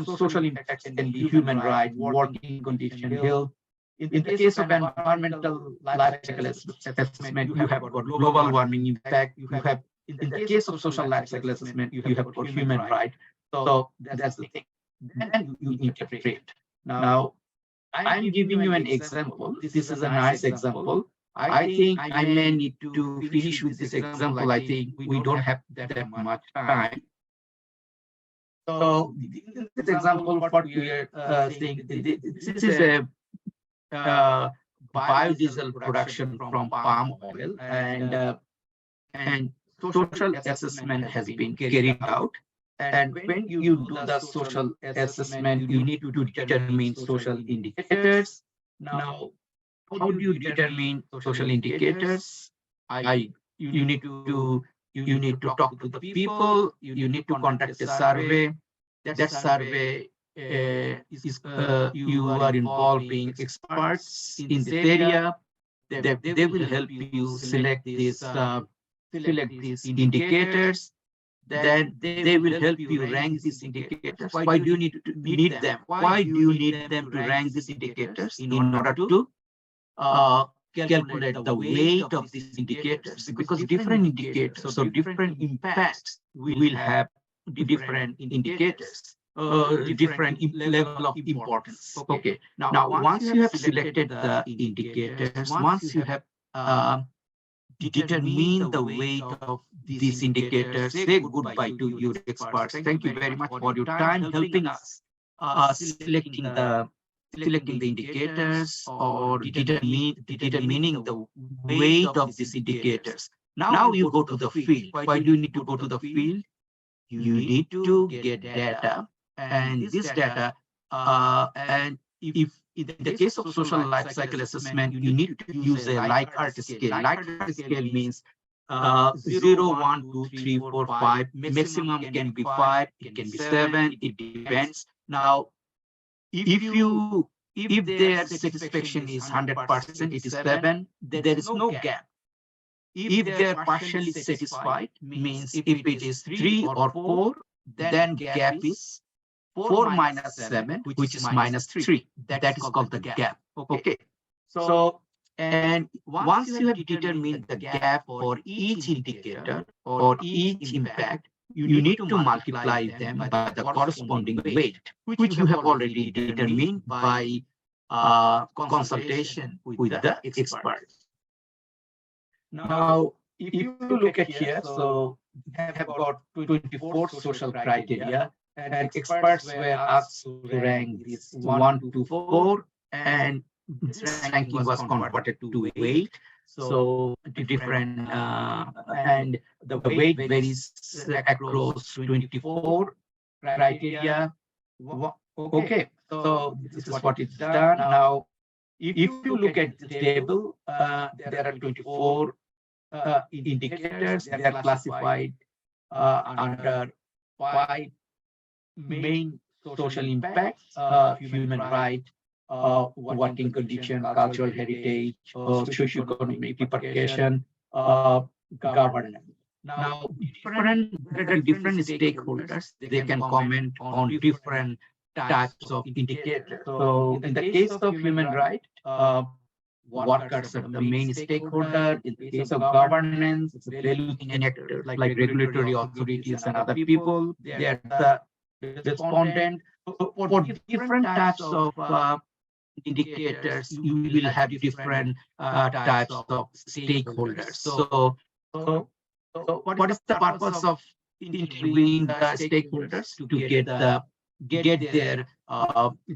social impacts can be human rights, working condition, health. In the case of environmental life cycle assessment, you have got global warming impact. You have, in the case of social life cycle assessment, you have got human rights. So that's the thing. Then you interpret. Now, I'm giving you an example. This is a nice example. I think I may need to finish with this example. I think we don't have that much time. So in this example, what we are saying, this is a biodiesel production from palm oil, and social assessment has been carried out. And when you do the social assessment, you need to determine social indicators. Now, how do you determine social indicators? You need to talk to the people. You need to conduct a survey. That survey is you are involving experts in this area. They will help you select these indicators. then they will help you rank these indicators. Why do you need them? Why do you need them to rank these indicators in order to calculate the weight of these indicators? Because different indicators or different impacts will have different indicators, different level of importance. Okay. Now, once you have selected the indicators, once you have determined the weight of these indicators, say goodbye to your experts. Thank you very much for your time helping us selecting the indicators or determining the weight of these indicators. Now you go to the field. Why do you need to go to the field? You need to get data, and this data, and if in the case of social life cycle assessment, you need to use a Likert scale. Likert scale means 0, 1, 2, 3, 4, 5. Maximum can be 5, it can be 7, it depends. Now, if their satisfaction is 100%, it is 7, there is no gap. If they're partially satisfied, means if it is 3 or 4, then gap is 4 minus 7, which is minus 3. That is called the gap. Okay. So, and once you have determined the gap for each indicator or each impact, you need to multiply them by the corresponding weight, which you have already determined by consultation with the experts. Now, if you look at here, so we have got 24 social criteria, and experts were asked to rank this 1 to 4, and this ranking was converted to weight. So different, and the weight varies across 24 criteria. Okay, so this is what it's done. Now, if you look at the table, there are 24 indicators. They are classified under 5 main social impacts: human right, working condition, cultural heritage, socioeconomic repercussion, governance. Now, there are different stakeholders. They can comment on different types of indicators. So, in the case of human right, workers are the main stakeholder. In the case of governance, it's value-thinking actors like regulatory authorities and other people. They are the respondent. For different types of indicators, you will have different types of stakeholders. So what is the purpose of interviewing the stakeholders? To get their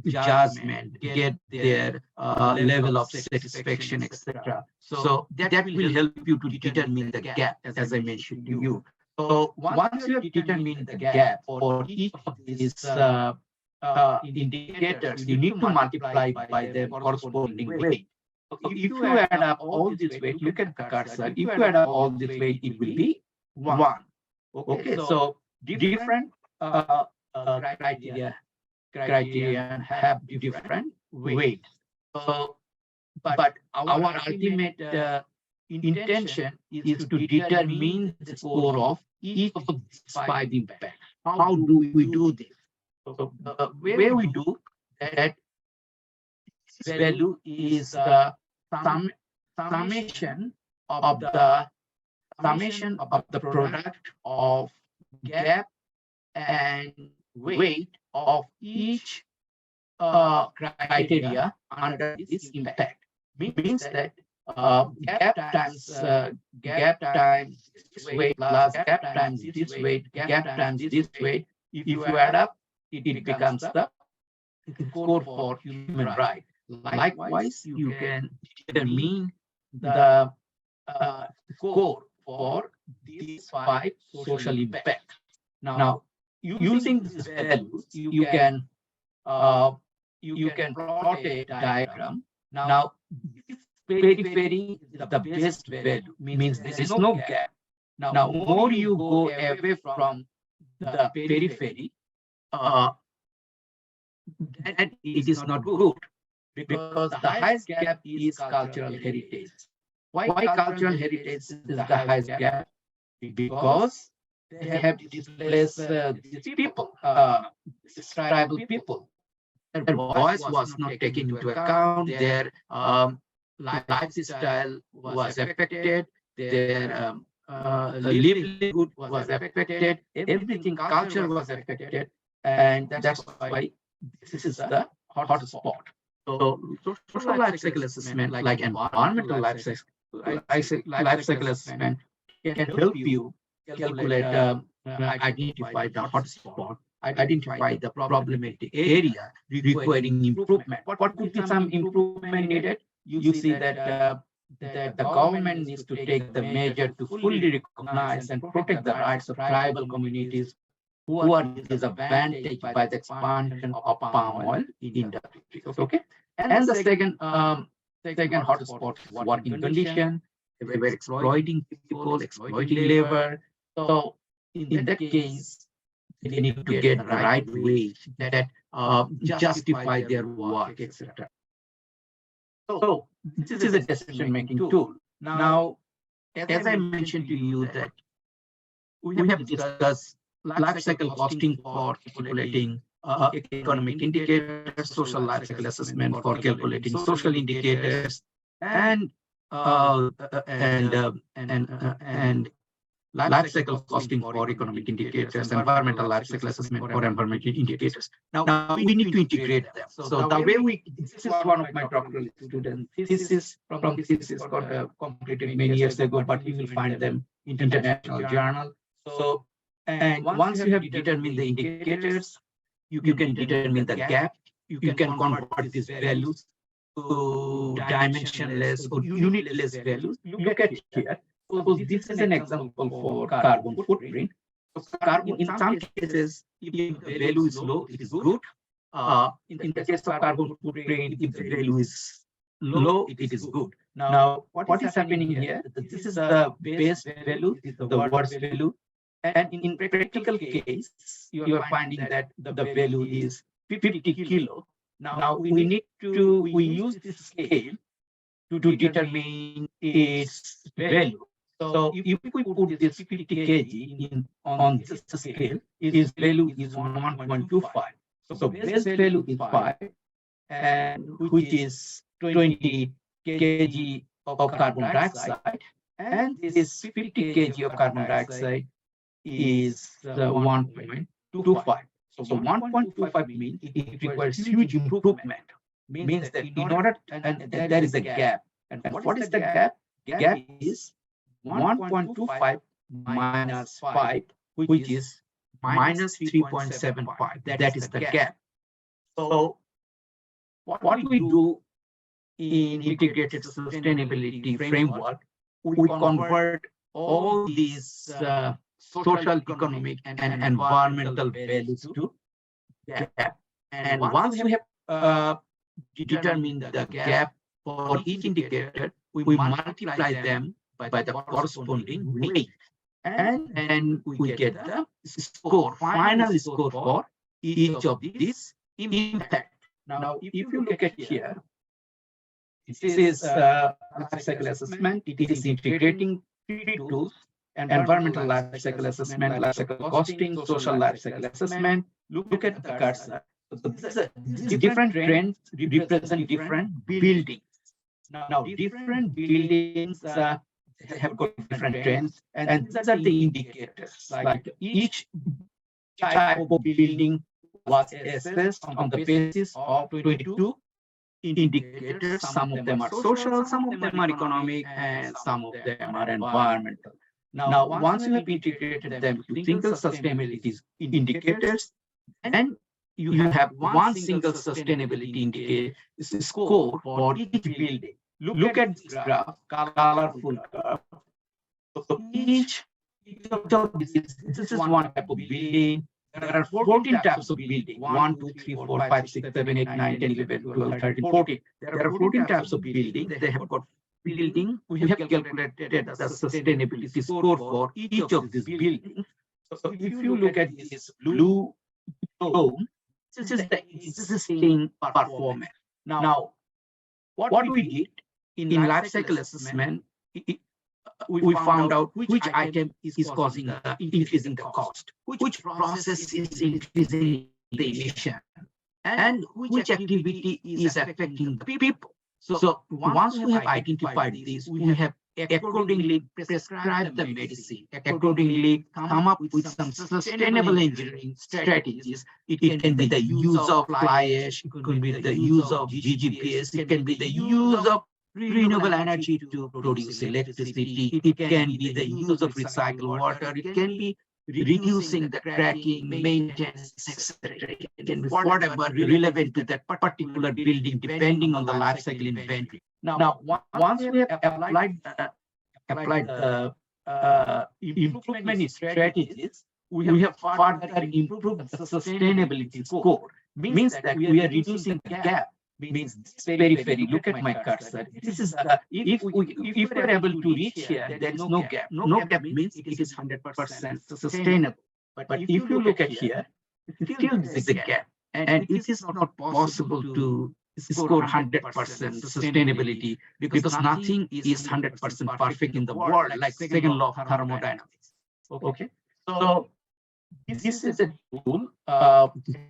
judgment, get their level of satisfaction, etc. So that will help you to determine the gap, as I mentioned to you. So once you have determined the gap for each of these indicators, you need to multiply by the corresponding weight. So if you add up all this weight, look at the cursor. If you add up all this weight, it will be 1. Okay, so different criteria have different weights. So, but our ultimate intention is to determine the score of each of these 5 impacts. How do we do this? So the way we do that, this value is the summation of the product of gap and weight of each criteria under this impact. Means that gap times this weight plus gap times this weight, gap times this weight. If you add up, it becomes the score for human right. Likewise, you can determine the score for these 5 social impacts. Now, using these values, you can plot a diagram. Now, this periphery is the best value, means there is no gap. Now, more you go away from the periphery, that it is not good, because the highest gap is cultural heritage. Why cultural heritage is the highest gap? Because they have displaced these people, these tribal people. Their voice was not taken into account. Their lifestyle was affected. Their livelihood was affected. Everything, culture was affected, and that's why this is the hot spot. So social life cycle assessment, like environmental life cycle assessment, can help you calculate, identify the hotspot, identify the problematic area requiring improvement. What could be some improvement needed? You see that the government needs to take the measure to fully recognize and protect the rights of tribal communities who are disadvantaged by the expansion of palm oil industries. Okay, and the second hotspot is working condition. They were exploiting people, exploiting labor. So in that case, they need to get the right wage that justify their work, etc. So this is a decision-making tool. Now, as I mentioned to you that we have discussed life cycle costing for calculating economic indicators, social life cycle assessment for calculating social indicators, and life cycle costing for economic indicators, environmental life cycle assessment for environmental indicators. Now we need to integrate them. So the way this is one of my doctoral students. This is from thesis got completed many years ago, but you will find them in international journal. So, and once you have determined the indicators, you can determine the gap. You can convert these values to dimensionless or unitless values. Look at here. So this is an example for carbon footprint. So carbon, in some cases, if the value is low, it is good. In the case of carbon footprint, if the value is low, it is good. Now, what is happening here? This is the base value, this is the worst value. And in practical case, you are finding that the value is 50 kilo. Now we use this scale to determine its value. So if we put this 50 kg on this scale, its value is 1.25. So base value is 5, and which is 20 kg of carbon dioxide, and this 50 kg of carbon dioxide is 1.25. So 1.25 means it requires huge improvement. Means that in order, and there is a gap. And what is the gap? Gap is 1.25 minus 5, which is minus 3.75. That is the gap. So what we do in integrated sustainability framework, we convert all these social, economic, and environmental values to gap. And once we have determined the gap for each indicator, we multiply them by the corresponding weight, and then we get the score, final score for each of these impact. Now, if you look at here, this is life cycle assessment. It is integrating three tools: environmental life cycle assessment, life cycle costing, social life cycle assessment. Look at the cursor. So these different trends represent different buildings. Now, different buildings have got different trends, and these are the indicators. Like each type of building was assessed on the basis of 22 indicators. Some of them are social, some of them are economic, and some of them are environmental. Now, once you have integrated them to single sustainability indicators, and you have one single sustainability indicator score for each building. Look at this graph, colorful graph. So each of this is one type of building. There are 14 types of building. 1, 2, 3, 4, 5, 6, 7, 8, 9, 10, 11, 12, 13, 14. There are 14 types of building. They have got building. We have calculated the sustainability score for each of these buildings. So if you look at this blue tone, this is the existing performance. Now, what we did in life cycle assessment, we found out which item is causing the increase in the cost, which process is increasing the emission, and which activity is affecting the people. So once we have identified this, we have accordingly prescribed the medicine, accordingly come up with some sustainable engineering strategies. It can be the use of fly ash, it could be the use of GGPS, it can be the use of renewable energy to produce electricity, it can be the use of recycled water, it can be reducing the cracking, maintenance, etc. It can be whatever relevant to that particular building, depending on the life cycle inventory. Now, once we have applied the improvement strategies, we have further improved the sustainability score. Means that we are reducing the gap. Means periphery. Look at my cursor. This is the if we're able to reach here, there is no gap. No gap means it is 100% sustainable. But if you look at here, still there is a gap, and it is not possible to score 100% sustainability because nothing is 100% perfect in the world, like second law of thermodynamics. Okay, so this is a tool.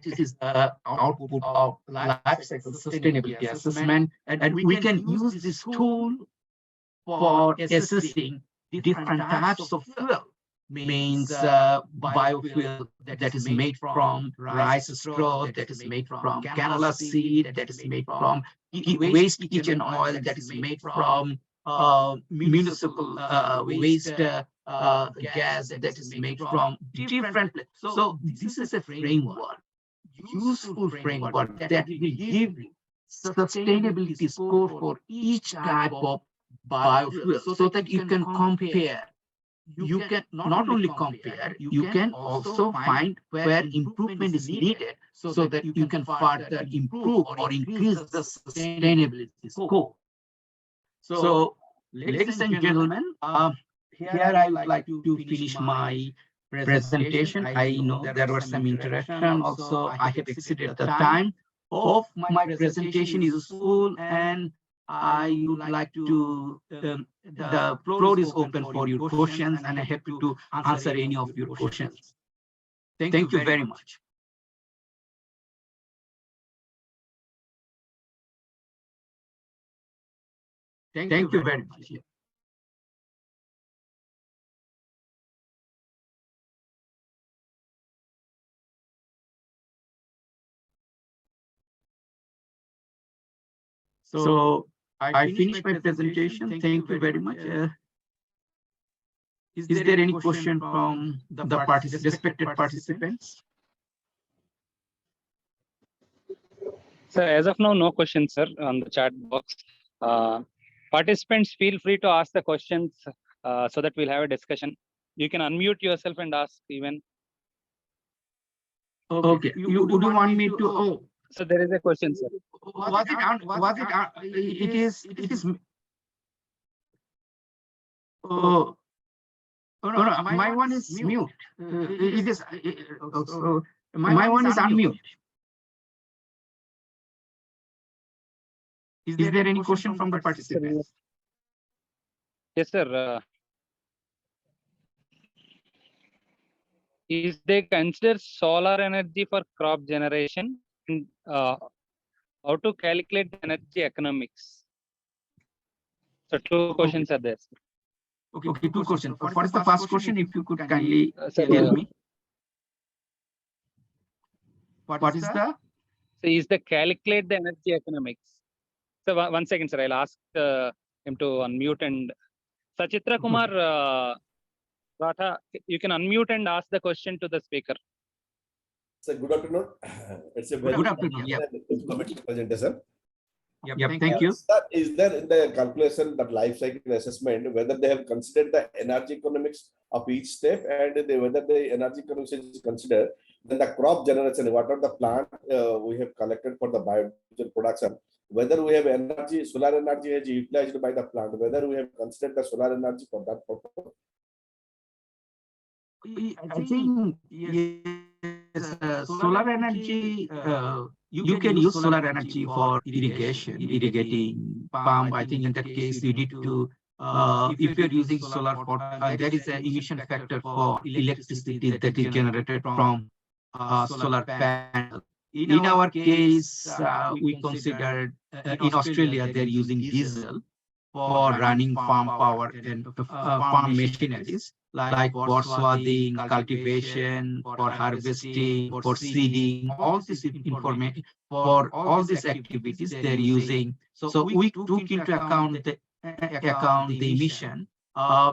This is the output of life cycle sustainability assessment, and we can use this tool for assessing different types of fuel. Means biofuel that is made from rice straw, that is made from canola seed, that is made from waste kitchen oil, that is made from municipal waste gas, that is made from different. So this is a framework, useful framework that will give you sustainability score for each type of biofuel, so that you can compare. You can not only compare, you can also find where improvement is needed, so that you can further improve or increase the sustainability score. So, ladies and gentlemen, here I would like to finish my presentation. I know there was some interaction. Also, I have exceeded the time. Hope my presentation is useful, and I would like to, the floor is open for your questions, and I'm happy to answer any of your questions. Thank you very much. Thank you very much. So I finished my presentation. Thank you very much. Is there any question from the respected participants? So as of now, no questions, sir, on the chat box. Participants, feel free to ask the questions so that we'll have a discussion. You can unmute yourself and ask even. Okay, you would want me to? Oh, so there is a question, sir. It is. Oh, no, my one is mute. It is. My one is unmute. Is there any question from the participants? Yes, sir. Is they consider solar energy for crop generation? And, how to calculate the energy economics? So two questions are there. Okay, two questions. What is the first question? If you could kindly tell me. What is the? So is the calculate the energy economics? So one second, sir. I'll ask him to unmute. And Sachitra Kumar Ratha, you can unmute and ask the question to the speaker. So good afternoon. It's a very good afternoon. Yeah. Presentation. Yep. Thank you. Sir, is there in the calculation that life cycle assessment whether they have considered the energy economics of each step, and whether the energy economics is considered, then the crop generation, what are the plant we have collected for the biodiesel production, whether we have energy, solar energy is utilized by the plant, whether we have considered the solar energy for that purpose? I think yes, solar energy. You can use solar energy for irrigation, irrigating pump. I think in that case you need to if you're using solar, there is an emission factor for electricity that is generated from solar panel. In our case, we considered in Australia they're using diesel for running farm power and farm machineries like for swathing, cultivation, for harvesting, for seeding, all this information for all these activities they're using. So we took into account the emission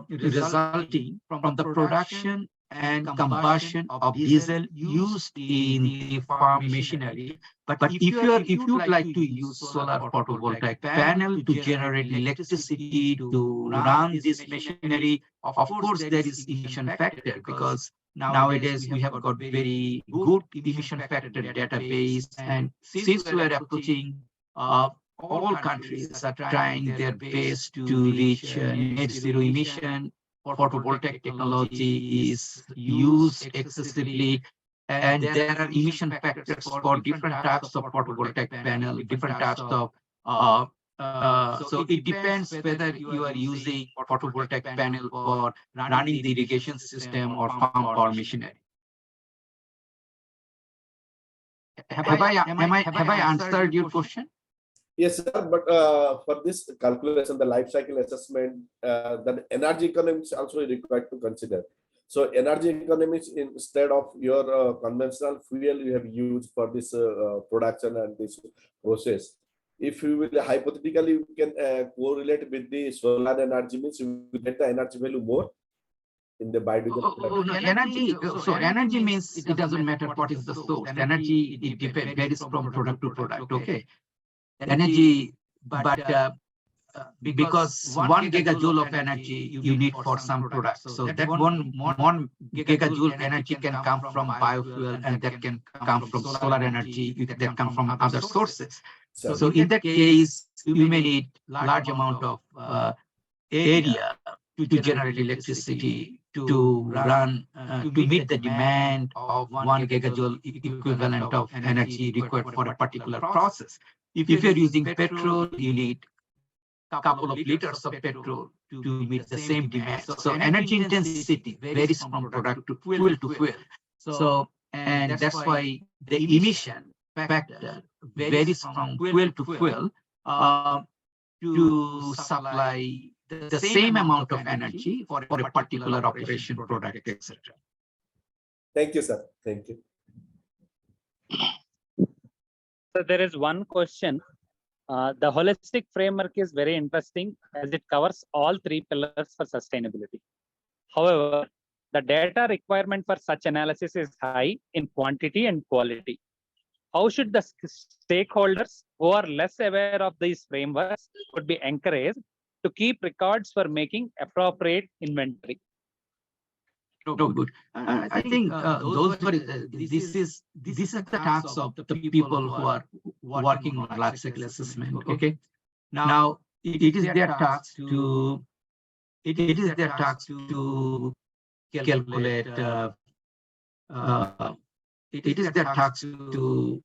resulting from the production and combustion of diesel used in the farm machinery. But if you'd like to use solar photovoltaic panel to generate electricity to run this machinery, of course there is emission factor, because nowadays we have got very good emission factor database, and since we are approaching all countries are trying their best to reach net zero emission. Photovoltaic technology is used excessively, and there are emission factors for different types of photovoltaic panel, different types of so it depends whether you are using photovoltaic panel for running the irrigation system or farm power machinery. Have I answered your question? Yes, sir. But for this calculation, the life cycle assessment, the energy economics also required to consider. So energy economics, instead of your conventional fuel you have used for this production and this process, if you will hypothetically you can correlate with the solar energy, means you will get the energy value more in the biodiesel. No, energy. So energy means it doesn't matter what is the source. Energy, it varies from product to product. Okay. Energy, but because 1 gigajoule of energy you need for some products. So that one gigajoule of energy can come from biofuel, and that can come from solar energy, that come from other sources. So in that case, you may need large amount of area to generate electricity to run to meet the demand of 1 gigajoule equivalent of energy required for a particular process. If you're using petrol, you need a couple of liters of petrol to meet the same demand. So energy intensity varies from product to fuel to fuel. So, and that's why the emission factor varies from fuel to fuel to supply the same amount of energy for a particular operation, product, etc. Thank you, sir. Thank you. So there is one question. The holistic framework is very interesting as it covers all 3 pillars for sustainability. However, the data requirement for such analysis is high in quantity and quality. How should the stakeholders who are less aware of these frameworks could be encouraged to keep records for making appropriate inventory? No, good. I think those were this is the tasks of the people who are working on life cycle assessment. Okay. Now it is their task to calculate. It is their task to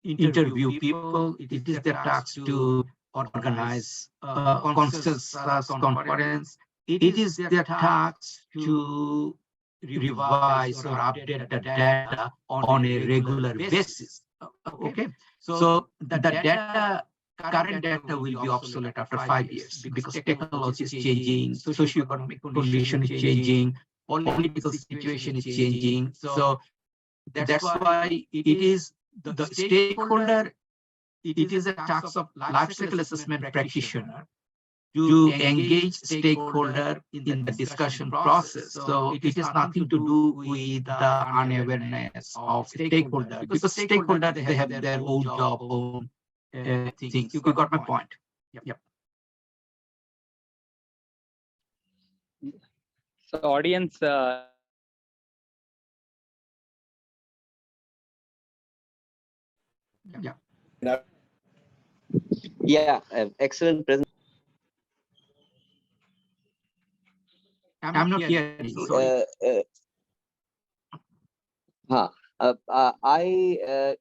interview people. It is their task to organize consensus conference. It is their task to revise or update the data on a regular basis. Okay, so the data, current data will be obsolete after 5 years because technology is changing, socio-economic condition is changing, political situation is changing. So that's why it is the stakeholder. It is a task of life cycle assessment practitioner to engage stakeholder in the discussion process. So it is nothing to do with the unawareness of stakeholder, because stakeholder, they have their own job, own things. You got my point. Yep. So audience, excellent presentation. I'm not hearing. Sorry.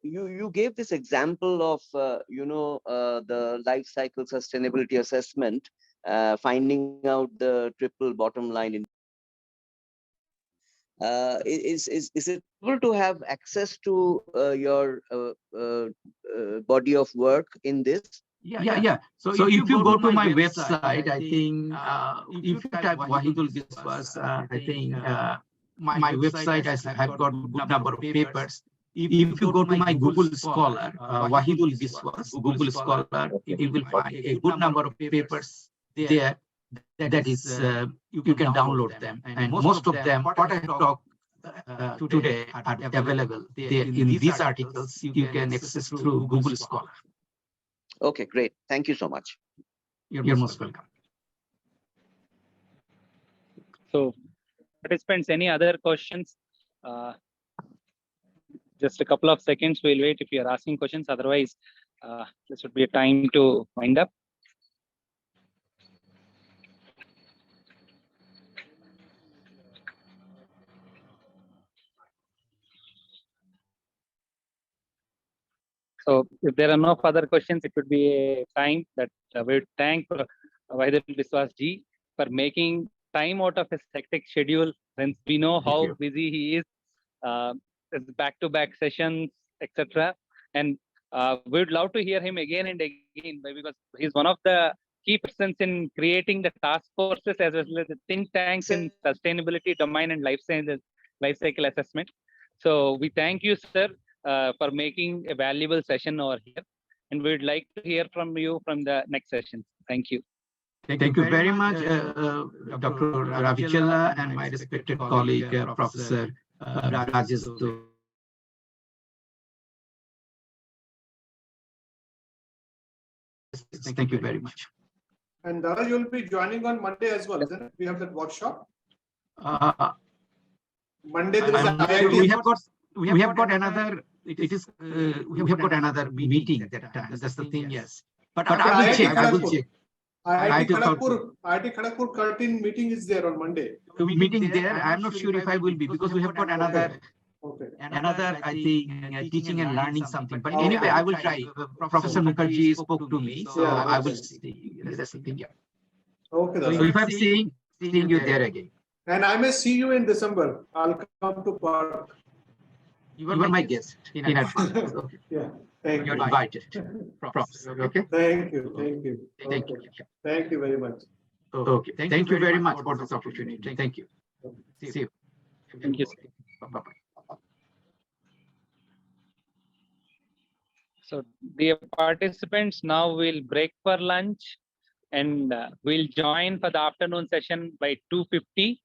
You gave this example of the life cycle sustainability assessment finding out the triple bottom line in is it possible to have access to your body of work in this? Yeah. So if you go to my website, I think if you type Wahidul Biswas, I think my website has have got good number of papers. If you go to my Google Scholar, Wahidul Biswas, Google Scholar, you will find a good number of papers there. That is, you can download them, and most of them, what I have talked today, are available there in these articles. You can access through Google Scholar. Okay, great. Thank you so much. You're most welcome. So, participants, any other questions? Just a couple of seconds. We'll wait if you are asking questions. Otherwise, this would be a time to wind up. So, if there are no further questions, it would be a time that we would thank Vaidyal Biswas ji for making time out of his hectic schedule, since we know how busy he is, back-to-back sessions, etc. And we would love to hear him again and again, because he's one of the key persons in creating the task forces as well as the think tanks in sustainability domain and life sciences, life cycle assessment. So we thank you, sir, for making a valuable session over here. And we would like to hear from you from the next session. Thank you. Thank you very much, Dr. Ravichella, and my respected colleague, Professor Rajesh. Thank you very much. And Dara, you'll be joining on Monday as well, isn't it? We have that workshop. Monday there is a IIT. We have got another. We have got another meeting at that time. That's the thing, yes. But I will check. I will check. IIT Kharagpur curtain meeting is there on Monday. Meeting there. I'm not sure if I will be, because we have got another. Another, I think, teaching and learning something. But anyway, I will try. Professor Mukherjee spoke to me, so I will see. That's the thing. Yeah. Okay. So if I'm seeing you there again. And I may see you in December. I'll come to Park. You are my guest in advance. Okay. Yeah. Thank you. You're invited, Professor. Okay. Thank you. Thank you. Thank you. Thank you very much. Okay. Thank you very much for this opportunity. Thank you. See you. Thank you. Bye-bye. So, dear participants, now we'll break for lunch, and we'll join for the afternoon session by 2:50.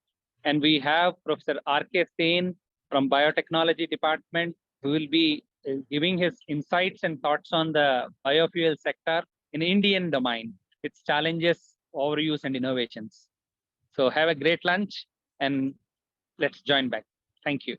And we have Professor R.K. Sen from Biotechnology Department, who will be giving his insights and thoughts on the biofuel sector in Indian domain, its challenges, overuse, and innovations. So have a great lunch, and let's join back. Thank you.